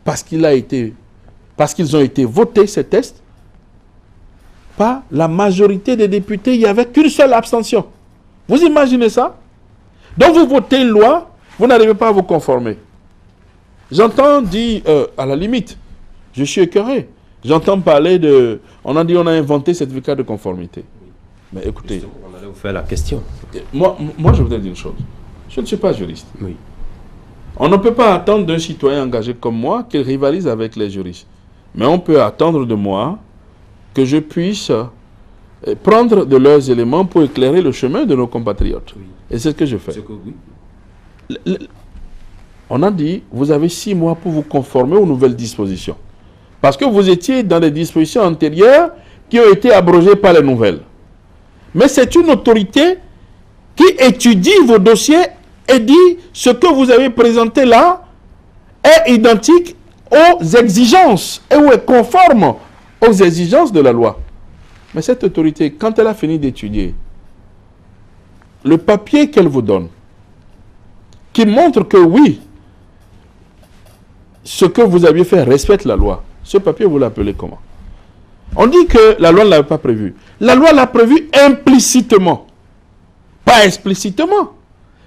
parce qu'ils ont été votés, ces tests, par la majorité des députés. Il n'y avait qu'une seule abstention. Vous imaginez ça? Donc vous votez une loi, vous n'arrivez pas à vous conformer. J'entends dire, à la limite, je suis écœuré, J'entends parler de... On a dit on a inventé certificat de conformité. Mais écoutez... Justement, on allait vous faire la question. Moi, je voudrais dire une chose. Je ne suis pas juriste. Oui. On ne peut pas attendre d'un citoyen engagé comme moi qu'il rivalise avec les juristes. Mais on peut attendre de moi que je puisse prendre de leurs éléments pour éclairer le chemin de nos compatriotes. Oui. Et c'est ce que je fais. C'est que oui. On a dit, vous avez 6 mois pour vous conformer aux nouvelles dispositions. Parce que vous étiez dans des dispositions antérieures qui ont été abrogées par les nouvelles. Mais c'est une autorité qui étudie vos dossiers et dit ce que vous avez présenté là est identique aux exigences et ou est conforme aux exigences de la loi. Mais cette autorité, quand elle a fini d'étudier, le papier qu'elle vous donne, qui montre que oui, ce que vous aviez fait respecte la loi, ce papier, vous l'appelez comment? On dit que la loi ne l'avait pas prévu. La loi l'a prévu implicitement. Pas explicitement,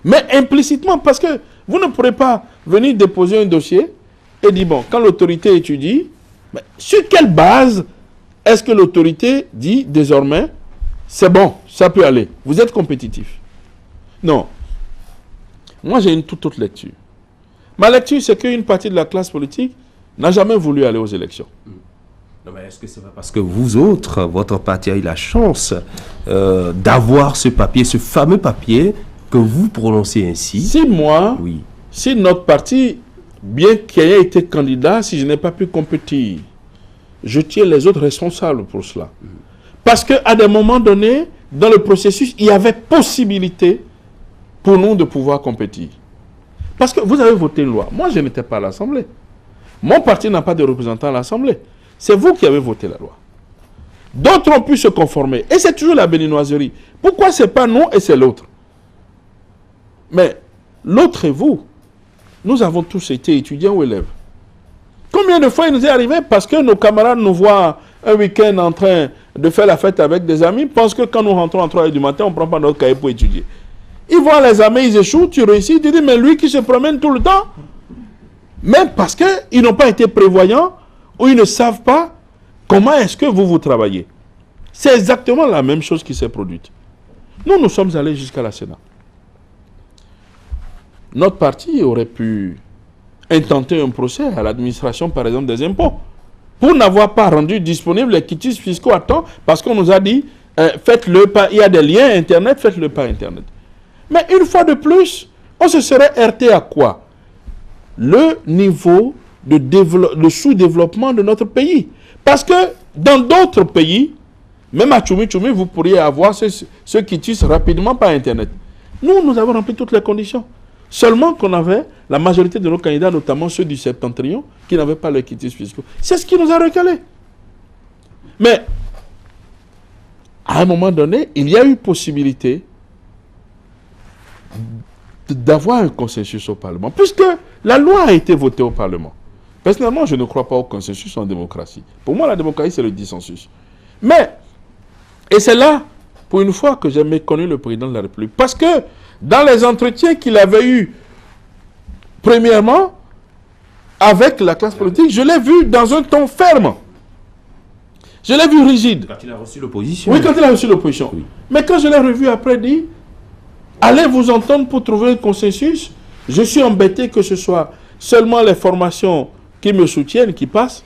mais implicitement. Parce que vous ne pourrez pas venir déposer un dossier et dire, bon, quand l'autorité étudie, sur quelle base est-ce que l'autorité dit désormais, c'est bon, ça peut aller, vous êtes compétitif? Non. Moi, j'ai une toute autre lecture. Ma lecture, c'est qu'une partie de la classe politique n'a jamais voulu aller aux élections. Non, mais est-ce que c'est pas parce que vous autres, votre parti a eu la chance d'avoir ce papier, ce fameux papier, que vous prononcez ainsi? Si moi, oui. Si notre parti, bien qu'il ait été candidat, si je n'ai pas pu compétir, je tiens les autres responsables pour cela. Parce qu'à des moments donnés, dans le processus, il y avait possibilité pour nous de pouvoir compétir. Parce que vous avez voté une loi. Moi, je n'étais pas à l'Assemblée. Mon parti n'a pas de représentant à l'Assemblée. C'est vous qui avez voté la loi. D'autres ont pu se conformer. Et c'est toujours la béninoiserie. Pourquoi ce n'est pas nous et c'est l'autre? Mais l'autre et vous, nous avons tous été étudiants ou élèves. Combien de fois il nous est arrivé parce que nos camarades nous voient un week-end en train de faire la fête avec des amis, pensent que quand nous rentrons à 3h du matin, on ne prend pas notre cahier pour étudier. Ils voient les amis, ils échouent, tu réussis, tu dis, mais lui qui se promène tout le temps, même parce qu'ils n'ont pas été prévoyants, ou ils ne savent pas comment est-ce que vous travaillez. C'est exactement la même chose qui s'est produite. Nous sommes allés jusqu'à la Sénat. Notre parti aurait pu intenter un procès à l'administration, par exemple, des impôts, pour n'avoir pas rendu disponibles les quitus fiscaux à temps, parce qu'on nous a dit, faites-le par, il y a des liens Internet, faites-le par Internet. Mais une fois de plus, on se serait heurté à quoi? Le niveau de sous-développement de notre pays. Parce que dans d'autres pays, même à Tchoumi, vous pourriez avoir ce quitus rapidement par Internet. Nous avons rempli toutes les conditions. Seulement qu'on avait la majorité de nos candidats, notamment ceux du septentrion, qui n'avaient pas le quitus fiscaux. C'est ce qui nous a recalé. Mais, à un moment donné, il y a eu possibilité d'avoir un consensus au Parlement, puisque la loi a été votée au Parlement. Personnellement, je ne crois pas au consensus en démocratie. Pour moi, la démocratie, c'est le dissensus. Mais, et c'est là, pour une fois, que j'ai méconnu le président de la République. Parce que, dans les entretiens qu'il avait eus, premièrement, avec la classe politique, je l'ai vu dans un ton ferme. Je l'ai vu rigide. Quand il a reçu l'opposition. Oui, quand il a reçu l'opposition. Oui. Mais quand je l'ai revu après, dit, allez vous entendre pour trouver un consensus. Je suis embêté que ce soit seulement les formations qui me soutiennent, qui passent.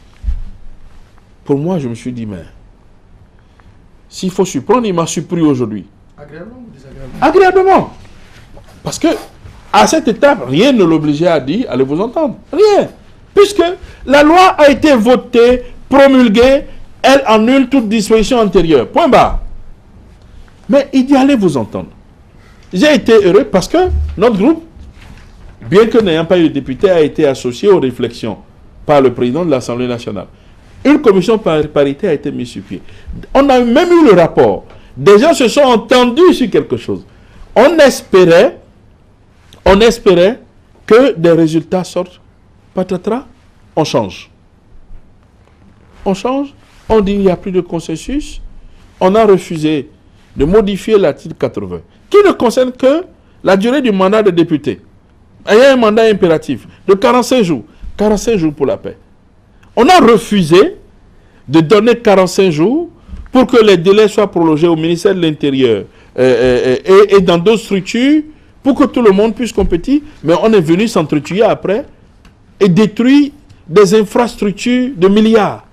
Pour moi, je me suis dit, mais s'il faut surprendre, il m'a surpris aujourd'hui. Agréablement ou désagréablement? Agréablement. Parce que, à cette étape, rien ne l'obligeait à dire, allez vous entendre. Rien. Puisque la loi a été votée, promulguée, elle annule toute disposition antérieure. Point barre. Mais il dit, allez vous entendre. J'ai été heureux parce que notre groupe, bien que n'ayant pas eu de député, a été associé aux réflexions par le président de l'Assemblée nationale. Une commission par parité a été mise sur pied. On a même eu le rapport. Des gens se sont entendus sur quelque chose. On espérait que des résultats sortent. Patatras, on change. On change, on dit qu'il n'y a plus de consensus. On a refusé de modifier l'article 80, qui ne concerne que la durée du mandat de député. Il y a un mandat impératif de 45 jours. 45 jours pour la paix. On a refusé de donner 45 jours pour que les délais soient prolongés au ministère de l'Intérieur et dans d'autres structures pour que tout le monde puisse compétir. Mais on est venu s'entretuer après et détruire des infrastructures de milliards.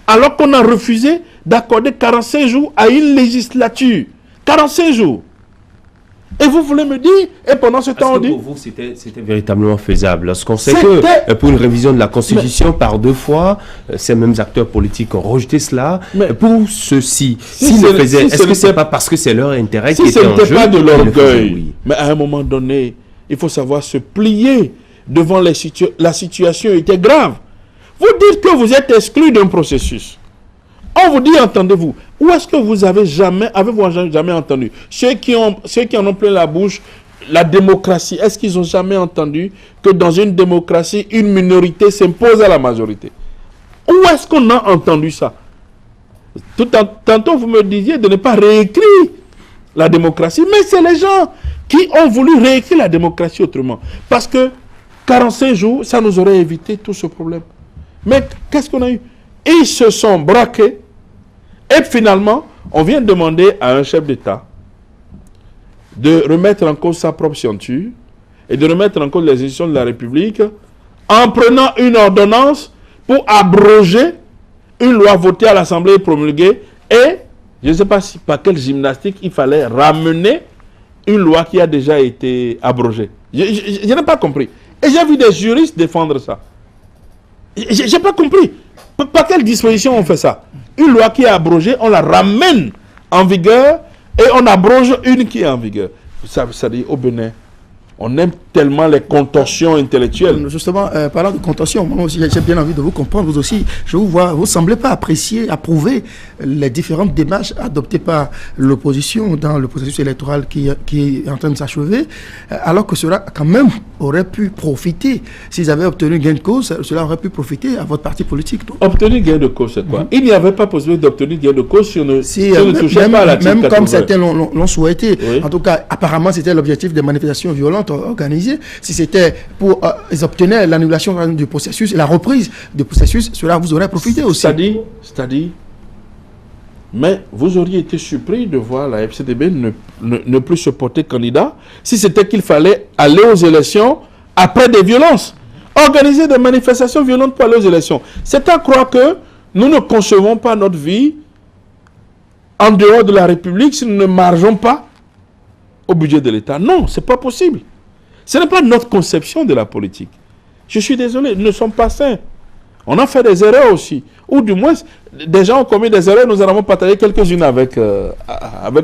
Alors qu'on a refusé d'accorder 45 jours à une législature. 45 jours. Et vous voulez me dire, et pendant ce temps, on dit... Pour vous, c'était véritablement faisable. Lorsqu'on sait que pour une révision de la Constitution, par 2 fois, ces mêmes acteurs politiques ont rejeté cela. Mais pour ceux-ci, s'ils le faisaient, est-ce que ce n'est pas parce que c'est leur intérêt qui était en jeu? Si ce n'était pas de l'orgueil, oui. Mais à un moment donné, il faut savoir se plier devant la situation était grave. Vous dites que vous êtes exclu d'un processus. On vous dit, entendez-vous, où est-ce que vous avez jamais entendu ceux qui en ont plein la bouche, la démocratie, est-ce qu'ils n'ont jamais entendu que dans une démocratie, une minorité s'impose à la majorité? Où est-ce qu'on a entendu ça? Tantôt, vous me disiez de ne pas réécrire la démocratie, mais c'est les gens qui ont voulu réécrire la démocratie autrement. Parce que 45 jours, ça nous aurait évité tout ce problème. Mais qu'est-ce qu'on a eu? Ils se sont braqués et finalement, on vient demander à un chef d'État de remettre en cause sa propre scienture et de remettre en cause les institutions de la République en prenant une ordonnance pour abroger une loi votée à l'Assemblée et promulguée et, je ne sais pas par quelle gymnastique, il fallait ramener une loi qui a déjà été abrogée. Je n'ai pas compris. Et j'ai vu des juristes défendre ça. Je n'ai pas compris. Par quelle disposition on fait ça? Une loi qui est abrogée, on la ramène en vigueur et on abroge une qui est en vigueur. Ça dit au Bénin, on aime tellement les contorsions intellectuelles. Justement, parlant de contorsion, moi aussi j'ai bien envie de vous comprendre. Vous aussi, je vous vois, vous ne semblez pas apprécier, approuver les différentes démarches adoptées par l'opposition dans le processus électoral qui est en train de s'achever, alors que cela quand même aurait pu profiter, s'ils avaient obtenu gain de cause, cela aurait pu profiter à votre parti politique. Obtenir gain de cause, c'est quoi? Il n'y avait pas possibilité d'obtenir gain de cause si on ne touchait pas à la même comme certains l'ont souhaité. Oui. En tout cas, apparemment, c'était l'objectif des manifestations violentes organisées. Si c'était pour ils obtenaient l'annulation du processus et la reprise du processus, cela vous aurait profité aussi. C'est-à-dire, mais vous auriez été surpris de voir la FCDB ne plus se porter candidat si c'était qu'il fallait aller aux élections après des violences. Organiser des manifestations violentes pour aller aux élections. C'est à croire que nous ne concevons pas notre vie en dehors de la République si nous ne margeons pas au budget de l'État. Non, ce n'est pas possible. Ce n'est pas notre conception de la politique. Je suis désolé, nous ne sommes pas saints. On a fait des erreurs aussi. Ou du moins, des gens ont commis des erreurs, nous en avons partagé quelques-unes avec eux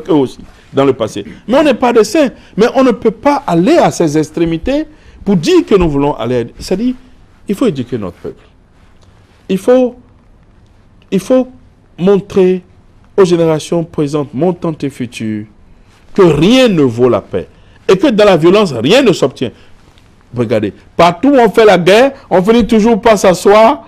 aussi, dans le passé. Mais on n'est pas des saints. Mais on ne peut pas aller à ces extrémités pour dire que nous voulons aller. C'est-à-dire, il faut éduquer notre peuple. Il faut montrer aux générations présentes, montantes et futures, que rien ne vaut la paix. Et que dans la violence, rien ne s'obtient. Regardez, partout où on fait la guerre, on finit toujours par s'asseoir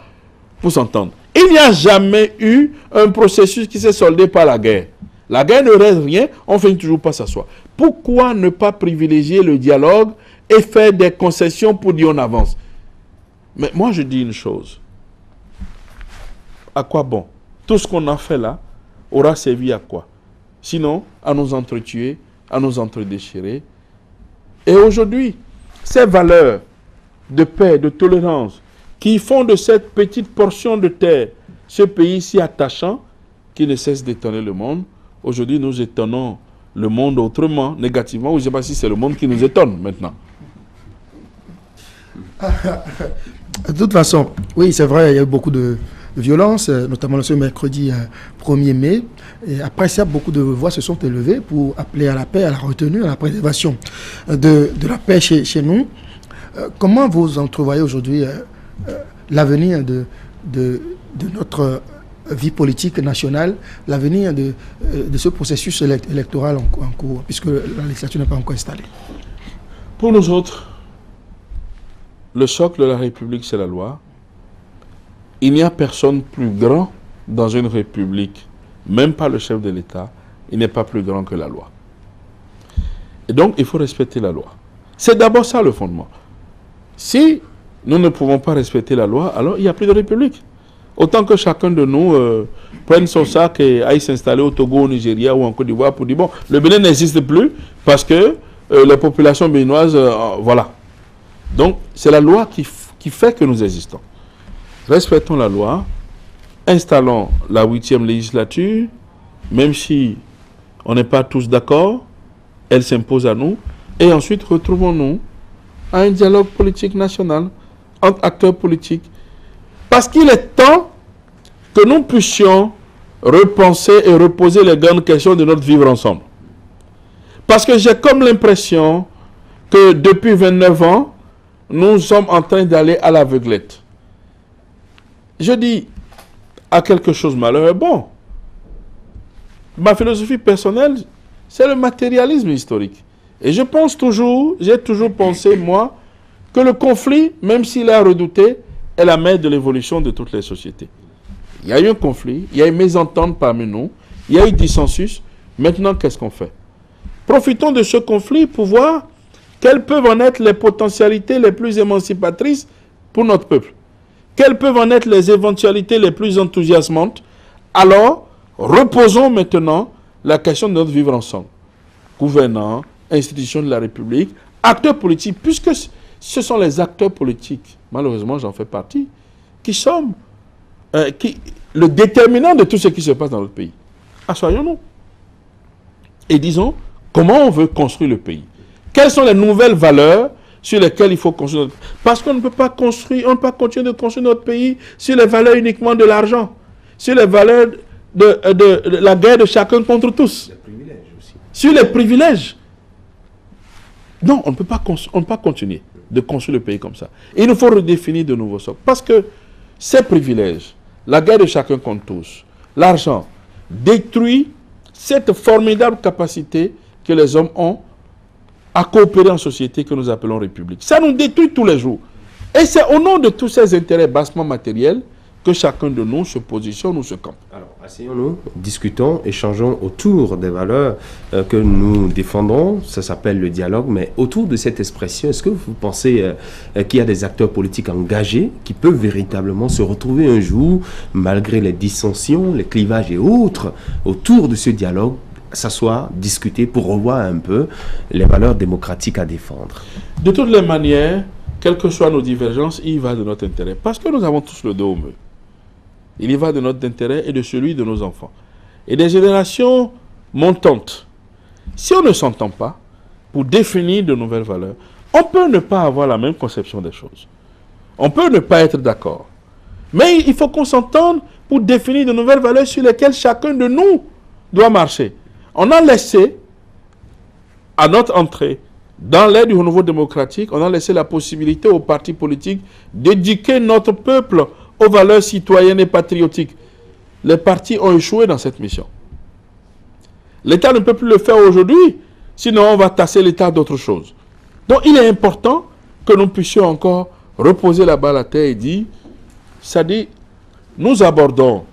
pour s'entendre. Il n'y a jamais eu un processus qui s'est soldé par la guerre. La guerre ne reste rien, on finit toujours par s'asseoir. Pourquoi ne pas privilégier le dialogue et faire des concessions pour dire on avance? Mais moi je dis une chose. À quoi bon? Tout ce qu'on a fait là aura servi à quoi? Sinon, à nous entretuer, à nous entredéchirer. Et aujourd'hui, ces valeurs de paix, de tolérance, qui font de cette petite portion de terre ce pays si attachant, qui ne cesse d'étonner le monde. Aujourd'hui, nous étonnons le monde autrement, négativement, ou je ne sais pas si c'est le monde qui nous étonne maintenant. De toute façon, oui, c'est vrai, il y a eu beaucoup de violence, notamment ce mercredi 1er mai. Et après ça, beaucoup de voix se sont élevées pour appeler à la paix, à la retenue, à la préservation de la paix chez nous. Comment vous entrevoyez aujourd'hui l'avenir de notre vie politique nationale, l'avenir de ce processus électoral en cours, puisque la législature n'est pas encore installée? Pour nous autres, le socle de la République, c'est la loi. Il n'y a personne plus grand dans une République, même pas le chef de l'État, il n'est pas plus grand que la loi. Et donc, il faut respecter la loi. C'est d'abord ça le fondement. Si nous ne pouvons pas respecter la loi, alors il n'y a plus de République. autant que chacun de nous prenne son sac et aille s'installer au Togo, au Nigeria ou en Côte d'Ivoire pour dire, bon, le Bénin n'existe plus parce que les populations béninoises, voilà. Donc, c'est la loi qui fait que nous existons. Respectons la loi, installons la 8e législature, même si on n'est pas tous d'accord, elle s'impose à nous, et ensuite retrouvons-nous à un dialogue politique national entre acteurs politiques. Parce qu'il est temps que nous puissions repenser et reposer les grandes questions de notre vivre ensemble. Parce que j'ai comme l'impression que depuis 29 ans, nous sommes en train d'aller à l'aveuglette. Je dis à quelque chose malheureux, bon, ma philosophie personnelle, c'est le matérialisme historique. Et je pense toujours, j'ai toujours pensé, moi, que le conflit, même s'il est redouté, est la mère de l'évolution de toutes les sociétés. Il y a eu un conflit, il y a eu mésentente parmi nous, il y a eu dissensus. Maintenant, qu'est-ce qu'on fait? Profitons de ce conflit pour voir quelles peuvent en être les potentialités les plus émancipatrices pour notre peuple. Quelles peuvent en être les éventualités les plus enthousiasmantes. Alors, reposons maintenant la question de notre vivre ensemble. Gouvernants, institutions de la République, acteurs politiques, puisque ce sont les acteurs politiques, malheureusement j'en fais partie, qui sommes le déterminant de tout ce qui se passe dans notre pays. Assoyons-nous. Et disons, comment on veut construire le pays? Quelles sont les nouvelles valeurs sur lesquelles il faut construire notre pays? Parce qu'on ne peut pas construire, on ne peut pas continuer de construire notre pays sur les valeurs uniquement de l'argent, sur les valeurs de la guerre de chacun contre tous. Les privilèges aussi. Sur les privilèges. Non, on ne peut pas continuer de construire le pays comme ça. Il nous faut redéfinir de nouveaux socles. Parce que ces privilèges, la guerre de chacun contre tous, l'argent, détruit cette formidable capacité que les hommes ont à coopérer en société que nous appelons République. Ça nous détruit tous les jours. Et c'est au nom de tous ces intérêts bassement matériels que chacun de nous se positionne ou se campe. Alors, asseyons-nous, discutons, échangeons autour des valeurs que nous défendons. Ça s'appelle le dialogue, mais autour de cette expression, est-ce que vous pensez qu'il y a des acteurs politiques engagés qui peuvent véritablement se retrouver un jour, malgré les dissensions, les clivages et autres, autour de ce dialogue, s'asseoir, discuter pour revoir un peu les valeurs démocratiques à défendre? De toutes les manières, quelles que soient nos divergences, il y va de notre intérêt. Parce que nous avons tous le dos au mur. Il y va de notre intérêt et de celui de nos enfants. Et des générations montantes. Si on ne s'entend pas pour définir de nouvelles valeurs, on peut ne pas avoir la même conception des choses. On peut ne pas être d'accord. Mais il faut qu'on s'entende pour définir de nouvelles valeurs sur lesquelles chacun de nous doit marcher. On a laissé, à notre entrée, dans l'ère du renouveau démocratique, on a laissé la possibilité aux partis politiques d'éduquer notre peuple aux valeurs citoyennes et patriotiques. Les partis ont échoué dans cette mission. L'État ne peut plus le faire aujourd'hui, sinon on va tasser l'État d'autre chose. Donc il est important que nous puissions encore reposer la balle à terre et dire, c'est-à-dire, nous abordons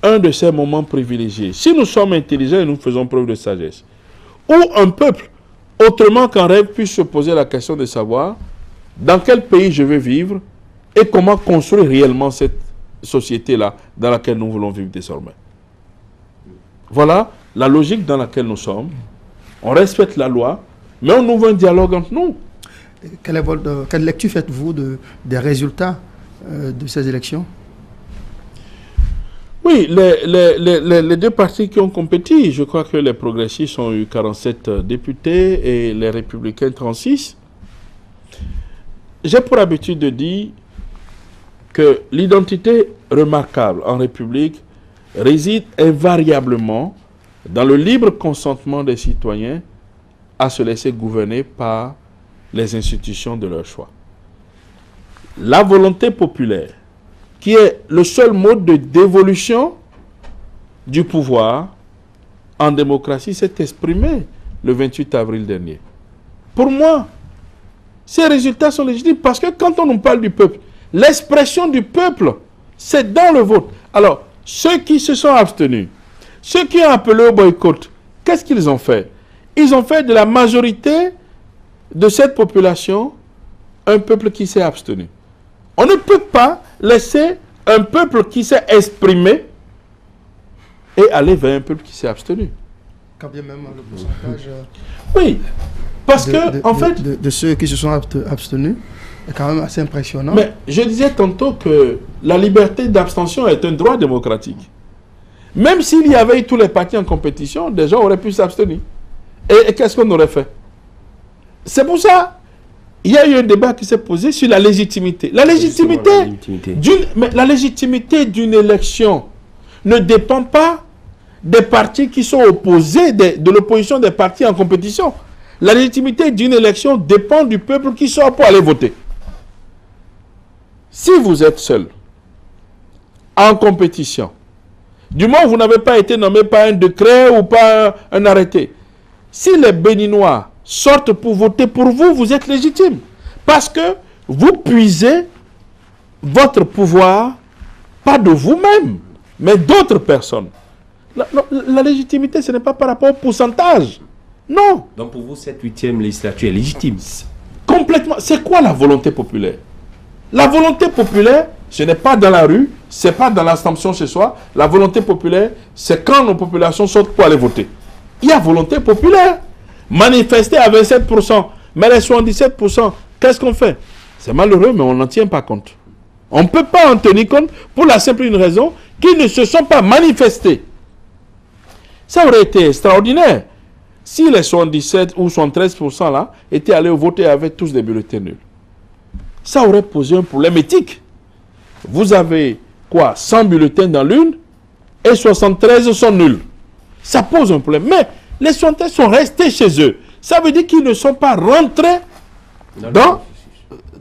un de ces moments privilégiés. Si nous sommes intelligents et nous faisons preuve de sagesse, où un peuple, autrement qu'en rêve, puisse se poser la question de savoir dans quel pays je veux vivre et comment construire réellement cette société-là dans laquelle nous voulons vivre désormais. Voilà la logique dans laquelle nous sommes. On respecte la loi, mais on ouvre un dialogue entre nous. Quelle lecture faites-vous des résultats de ces élections? Oui, les deux partis qui ont compéti, je crois que les progressistes ont eu 47 députés et les républicains 36. J'ai pour habitude de dire que l'identité remarquable en République réside invariablement dans le libre consentement des citoyens à se laisser gouverner par les institutions de leur choix. La volonté populaire, qui est le seul mode de dévolution du pouvoir en démocratie, s'est exprimé le 28 avril dernier. Pour moi, ces résultats sont légitimes parce que quand on nous parle du peuple, l'expression du peuple, c'est dans le vote. Alors, ceux qui se sont abstenus, ceux qui ont appelé au boycott, qu'est-ce qu'ils ont fait? Ils ont fait de la majorité de cette population un peuple qui s'est abstenu. On ne peut pas laisser un peuple qui s'est exprimé et aller vers un peuple qui s'est abstenu. Quand bien même le pourcentage Oui, parce que, en fait... de ceux qui se sont abstenus est quand même assez impressionnant. Mais je disais tantôt que la liberté d'abstention est un droit démocratique. Même s'il y avait eu tous les partis en compétition, des gens auraient pu s'abstenir. Et qu'est-ce qu'on aurait fait? C'est pour ça il y a eu un débat qui s'est posé sur la légitimité. La légitimité d'une élection ne dépend pas des partis qui sont opposés, de l'opposition des partis en compétition. La légitimité d'une élection dépend du peuple qui sort pour aller voter. Si vous êtes seul, en compétition, du moment où vous n'avez pas été nommé par un décret ou par un arrêté, si les Béninois sortent pour voter pour vous, vous êtes légitime. Parce que vous puisez votre pouvoir, pas de vous-même, mais d'autres personnes. La légitimité, ce n'est pas par rapport au pourcentage. Non. Donc pour vous, cette 8e législature est légitime? Complètement. C'est quoi la volonté populaire? La volonté populaire, ce n'est pas dans la rue, ce n'est pas dans l'Assomption chez soi. La volonté populaire, c'est quand nos populations sortent pour aller voter. Il y a volonté populaire. Manifester à 27%, mais les 77%, qu'est-ce qu'on fait? C'est malheureux, mais on n'en tient pas compte. On ne peut pas en tenir compte pour la simple et une raison qu'ils ne se sont pas manifestés. Ça aurait été extraordinaire si les 77 ou 73% là étaient allés voter avec tous des bulletins nuls. Ça aurait posé un problème éthique. Vous avez quoi? 100 bulletins dans l'une et 73 sont nuls. Ça pose un problème. Mais les 73 sont restés chez eux. Ça veut dire qu'ils ne sont pas rentrés dans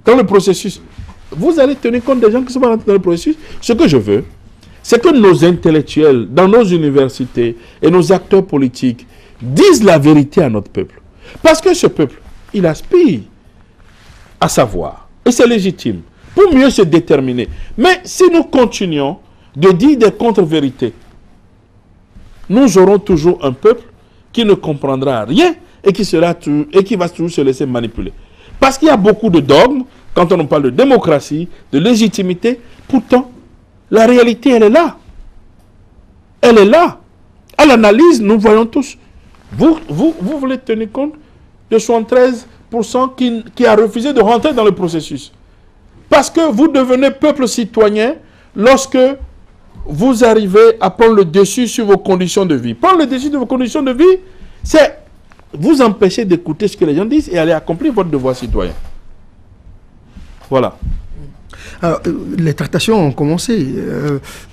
le processus. Vous allez tenir compte des gens qui ne sont pas rentrés dans le processus. Ce que je veux, c'est que nos intellectuels, dans nos universités et nos acteurs politiques disent la vérité à notre peuple. Parce que ce peuple, il aspire à savoir. Et c'est légitime. Pour mieux se déterminer. Mais si nous continuons de dire des contre-vérités, nous aurons toujours un peuple qui ne comprendra rien et qui va toujours se laisser manipuler. Parce qu'il y a beaucoup de dogmes, quand on parle de démocratie, de légitimité, pourtant, la réalité, elle est là. Elle est là. À l'analyse, nous voyons tous. Vous voulez tenir compte de 73% qui a refusé de rentrer dans le processus. Parce que vous devenez peuple citoyen lorsque vous arrivez à prendre le dessus sur vos conditions de vie. Prendre le dessus de vos conditions de vie, c'est vous empêcher d'écouter ce que les gens disent et aller accomplir votre devoir citoyen. Voilà. Alors, les tractations ont commencé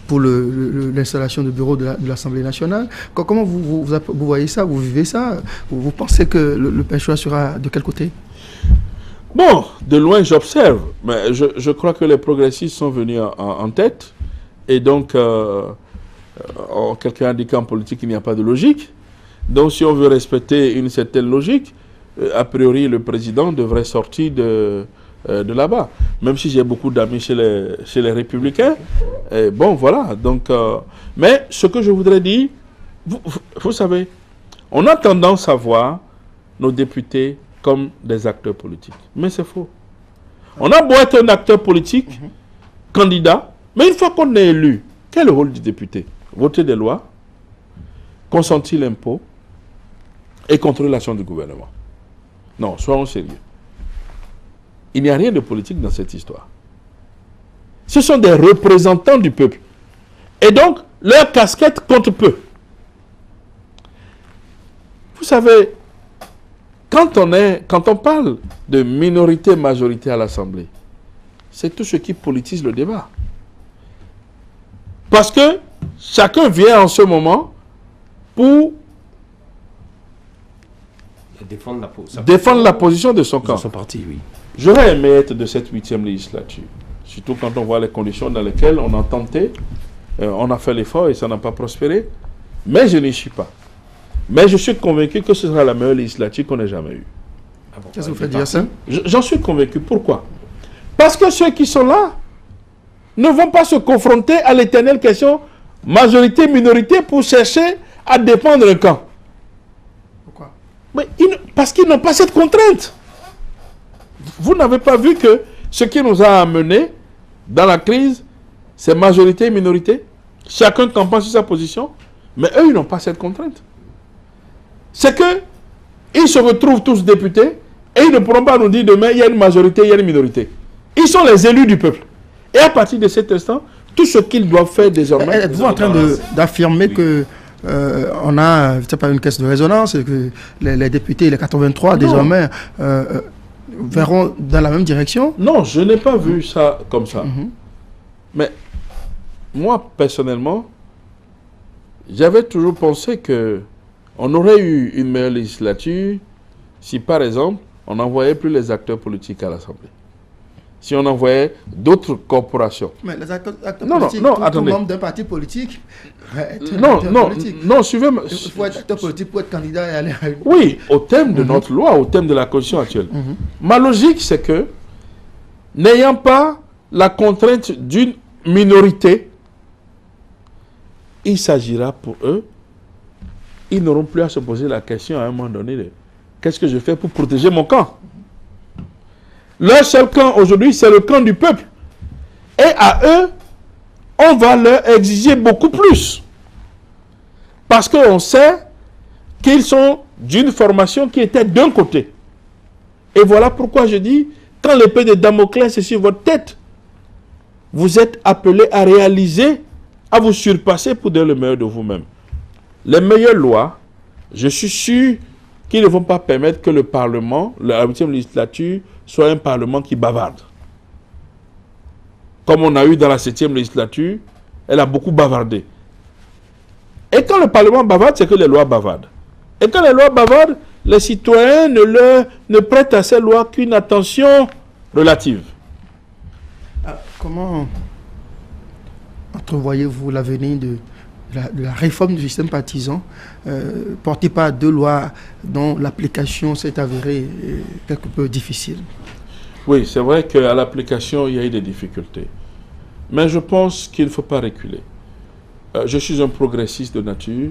pour l'installation du bureau de l'Assemblée nationale. Comment vous voyez ça? Vous vivez ça? Vous pensez que le PCHOA sera de quel côté? Bon, de loin j'observe, mais je crois que les progressistes sont venus en tête. Et donc, quelqu'un a dit qu'en politique, il n'y a pas de logique. Donc, si on veut respecter une certaine logique, a priori, le président devrait sortir de là-bas. Même si j'ai beaucoup d'amis chez les Républicains. Et bon, voilà. Donc, mais ce que je voudrais dire, vous savez, on a tendance à voir nos députés comme des acteurs politiques. Mais c'est faux. On a beau être un acteur politique, candidat, mais une fois qu'on est élu, quel est le rôle du député? Voter des lois, consentir l'impôt et contrôler l'action du gouvernement. Non, soyons sérieux. Il n'y a rien de politique dans cette histoire. Ce sont des représentants du peuple. Et donc, leur casquette compte peu. Vous savez, quand on parle de minorité-majorité à l'Assemblée, c'est tout ce qui politise le débat. Parce que chacun vient en ce moment pour défendre la position de son camp. Son parti, oui. J'aurais aimé être de cette 8e législature. Surtout quand on voit les conditions dans lesquelles on a tenté, on a fait l'effort et ça n'a pas prospéré. Mais je n'y suis pas. Mais je suis convaincu que ce sera la meilleure législature qu'on ait jamais eue. Qu'est-ce que vous faites dire ça? J'en suis convaincu. Pourquoi? Parce que ceux qui sont là ne vont pas se confronter à l'éternelle question majorité-minorité pour chercher à défendre un camp. Pourquoi? Mais parce qu'ils n'ont pas cette contrainte. Vous n'avez pas vu que ce qui nous a amenés dans la crise, c'est majorité et minorité. Chacun campagne sur sa position. Mais eux, ils n'ont pas cette contrainte. C'est que ils se retrouvent tous députés et ils ne pourront pas nous dire demain, il y a une majorité, il y a une minorité. Ils sont les élus du peuple. Et à partir de cet instant, tout ce qu'ils doivent faire désormais... Êtes-vous en train d'affirmer que on a, je sais pas, une caisse de résonance et que les députés, les 83 désormais, verront dans la même direction? Non, je n'ai pas vu ça comme ça. Mais moi, personnellement, j'avais toujours pensé que on aurait eu une meilleure législature si, par exemple, on n'envoyait plus les acteurs politiques à l'Assemblée. Si on envoyait d'autres corporations. Mais les acteurs politiques, tout membre d'un parti politique, suivez-moi. Il faut être acteur politique pour être candidat et aller à une... Oui, au thème de notre loi, au thème de la Constitution actuelle. Ma logique, c'est que, n'ayant pas la contrainte d'une minorité, il s'agira pour eux, ils n'auront plus à se poser la question à un moment donné de qu'est-ce que je fais pour protéger mon camp? Leur seul camp aujourd'hui, c'est le camp du peuple. Et à eux, on va leur exiger beaucoup plus. Parce qu'on sait qu'ils sont d'une formation qui était d'un côté. Et voilà pourquoi je dis, quand l'épée de Damoclès est sur votre tête, vous êtes appelés à réaliser, à vous surpasser pour donner le meilleur de vous-même. Les meilleures lois, je suis sûr qu'ils ne vont pas permettre que le Parlement, la 8e législature, soit un Parlement qui bavarde. Comme on a eu dans la 7e législature, elle a beaucoup bavardé. Et quand le Parlement bavarde, c'est que les lois bavardent. Et quand les lois bavardent, les citoyens ne prêtent à ces lois qu'une attention relative. Comment entrevoyez-vous l'avenir de la réforme du système partisan portée par deux lois dont l'application s'est avérée quelque peu difficile? Oui, c'est vrai qu'à l'application, il y a eu des difficultés. Mais je pense qu'il ne faut pas reculer. Je suis un progressiste de nature.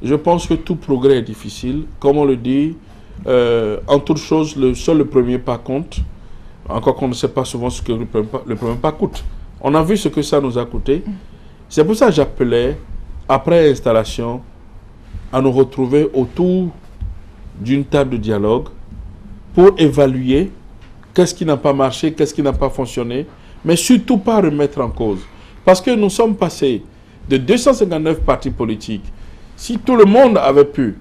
Je pense que tout progrès est difficile. Comme on le dit, en toute chose, seul le premier pas compte. Encore qu'on ne sait pas souvent ce que le premier pas coûte. On a vu ce que ça nous a coûté. C'est pour ça que j'appelais, après installation, à nous retrouver autour d'une table de dialogue pour évaluer qu'est-ce qui n'a pas marché, qu'est-ce qui n'a pas fonctionné, mais surtout pas remettre en cause. Parce que nous sommes passés de 259 partis politiques. Si tout le monde avait pu,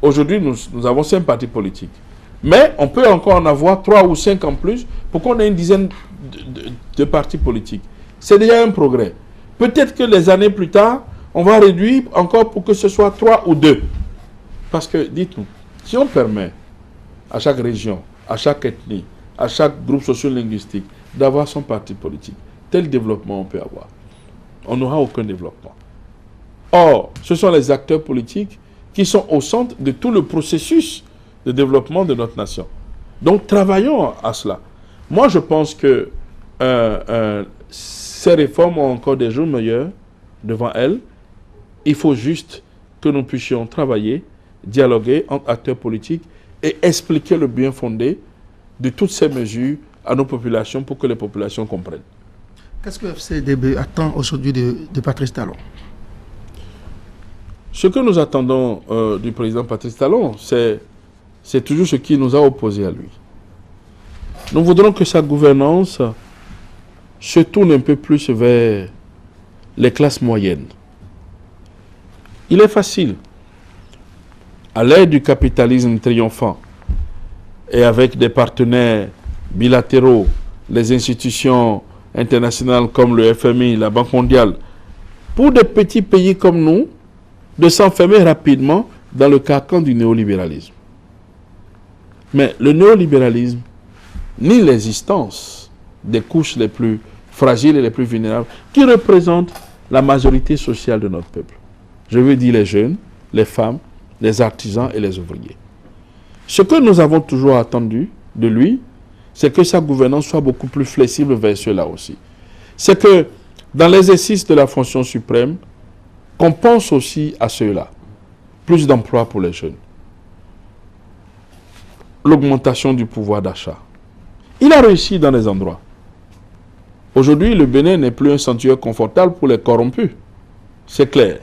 aujourd'hui nous avons 5 partis politiques. Mais on peut encore en avoir 3 ou 5 en plus pour qu'on ait une dizaine de partis politiques. C'est déjà un progrès. Peut-être que les années plus tard, on va réduire encore pour que ce soit 3 ou 2. Parce que, dites-nous, si on permet à chaque région, à chaque ethnie, à chaque groupe socio-linguistique d'avoir son parti politique, tel développement on peut avoir. On n'aura aucun développement. Or, ce sont les acteurs politiques qui sont au centre de tout le processus de développement de notre nation. Donc, travaillons à cela. Moi, je pense que ces réformes ont encore des jours meilleurs devant elles. Il faut juste que nous puissions travailler, dialoguer entre acteurs politiques et expliquer le bien fondé de toutes ces mesures à nos populations pour que les populations comprennent. Qu'est-ce que FCDB attend aujourd'hui de Patrice Talon? Ce que nous attendons du président Patrice Talon, c'est toujours ce qui nous a opposés à lui. Nous voudrons que sa gouvernance se tourne un peu plus vers les classes moyennes. Il est facile, à l'ère du capitalisme triomphant et avec des partenaires bilatéraux, les institutions internationales comme le FMI, la Banque mondiale, pour des petits pays comme nous, de s'enfermer rapidement dans le carcan du néolibéralisme. Mais le néolibéralisme, ni l'existence des couches les plus fragiles et les plus vulnérables, qui représentent la majorité sociale de notre peuple. Je veux dire les jeunes, les femmes, les artisans et les ouvriers. Ce que nous avons toujours attendu de lui, c'est que sa gouvernance soit beaucoup plus flexible vers cela aussi. C'est que dans l'exercice de la fonction suprême, qu'on pense aussi à cela. Plus d'emplois pour les jeunes. L'augmentation du pouvoir d'achat. Il a réussi dans les endroits. Aujourd'hui, le Bénin n'est plus un sanctuaire confortable pour les corrompus. C'est clair.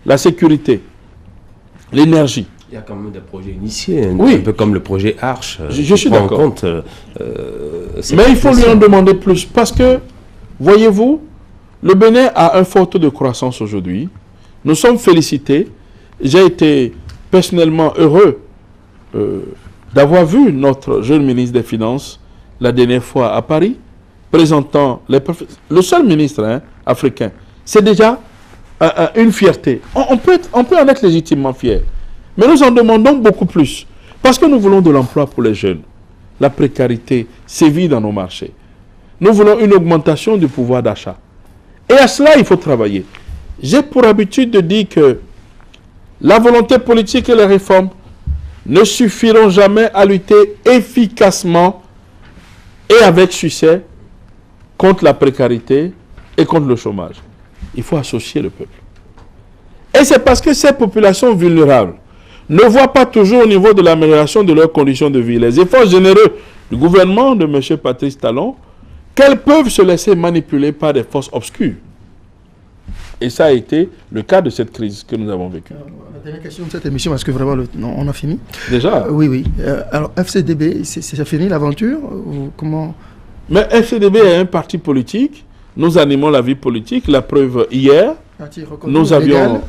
La sécurité, l'énergie. Il y a quand même des projets initiés, Oui. un peu comme le projet Arche. Je suis prend en d'accord. compte, Mais il faut lui en demander plus. Parce que, voyez-vous, le Bénin a un fort taux de croissance aujourd'hui. Nous sommes félicités. J'ai été personnellement heureux d'avoir vu notre jeune ministre des Finances la dernière fois à Paris, présentant le seul ministre africain. C'est déjà une fierté. On peut en être légitimement fier. Mais nous en demandons beaucoup plus. Parce que nous voulons de l'emploi pour les jeunes. La précarité sévit dans nos marchés. Nous voulons une augmentation du pouvoir d'achat. Et à cela, il faut travailler. J'ai pour habitude de dire que la volonté politique et les réformes ne suffiront jamais à lutter efficacement et avec succès contre la précarité et contre le chômage. Il faut associer le peuple. Et c'est parce que ces populations vulnérables ne voient pas toujours au niveau de l'amélioration de leurs conditions de vie les efforts généreux du gouvernement de M. Patrice Talon, qu'elles peuvent se laisser manipuler par des forces obscures. Et ça a été le cas de cette crise que nous avons vécue. La dernière question de cette émission, est-ce que vraiment on a fini? Déjà. Oui. Alors, FCDB, c'est fini l'aventure ou comment? Mais FCDB est un parti politique. Nous animons la vie politique. La preuve, hier, nous avions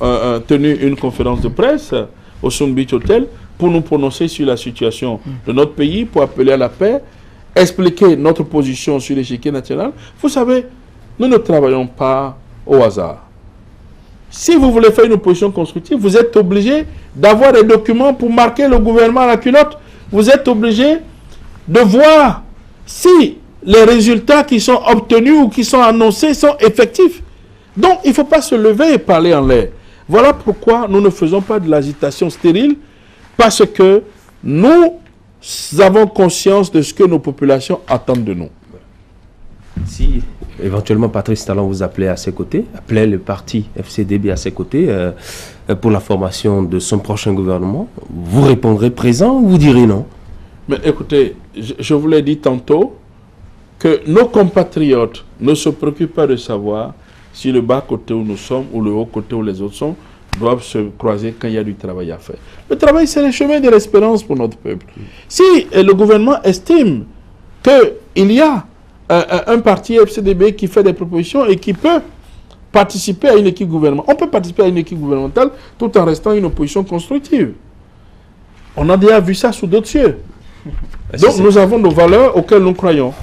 tenu une conférence de presse au Sun Beach Hotel pour nous prononcer sur la situation de notre pays, pour appeler à la paix, expliquer notre position sur l'échiquier national. Vous savez, nous ne travaillons pas au hasard. Si vous voulez faire une opposition constructive, vous êtes obligé d'avoir des documents pour marquer le gouvernement à la culotte. Vous êtes obligé de voir si les résultats qui sont obtenus ou qui sont annoncés sont effectifs. Donc, il ne faut pas se lever et parler en l'air. Voilà pourquoi nous ne faisons pas de l'agitation stérile, parce que nous avons conscience de ce que nos populations attendent de nous. Si éventuellement Patrice Talon vous appelait à ses côtés, appelait le parti FCDB à ses côtés pour la formation de son prochain gouvernement, vous répondrez présent ou vous direz non? Mais écoutez, je vous l'ai dit tantôt, que nos compatriotes ne se préoccupent pas de savoir si le bas côté où nous sommes ou le haut côté où les autres sont doivent se croiser quand il y a du travail à faire. Le travail, c'est le chemin de l'espérance pour notre peuple. Si le gouvernement estime qu'il y a un parti FCDB qui fait des propositions et qui peut participer à une équipe gouvernementale, on peut participer à une équipe gouvernementale tout en restant une opposition constructive. On a déjà vu ça sous d'autres cieux. Donc nous avons nos valeurs auxquelles nous croyons.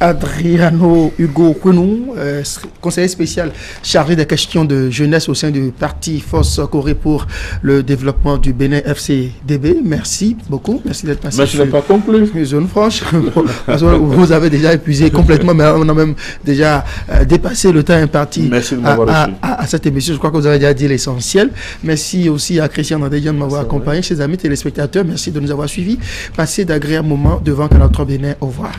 Adriano Hugo Kounou, conseiller spécial chargé des questions de jeunesse au sein du parti Force Corée pour le développement du Bénin FCDB. Merci beaucoup. Merci d'être passé. Mais je n'ai pas conclu. Zone franche. Vous avez déjà épuisé complètement, mais on a même déjà dépassé le temps imparti à cette émission. Je crois que vous avez déjà dit l'essentiel. Merci aussi à Christian Nadédian de m'avoir accompagné. Chers amis téléspectateurs, merci de nous avoir suivis. Passez d'agréables moments devant Canal 3 Bénin. Au revoir.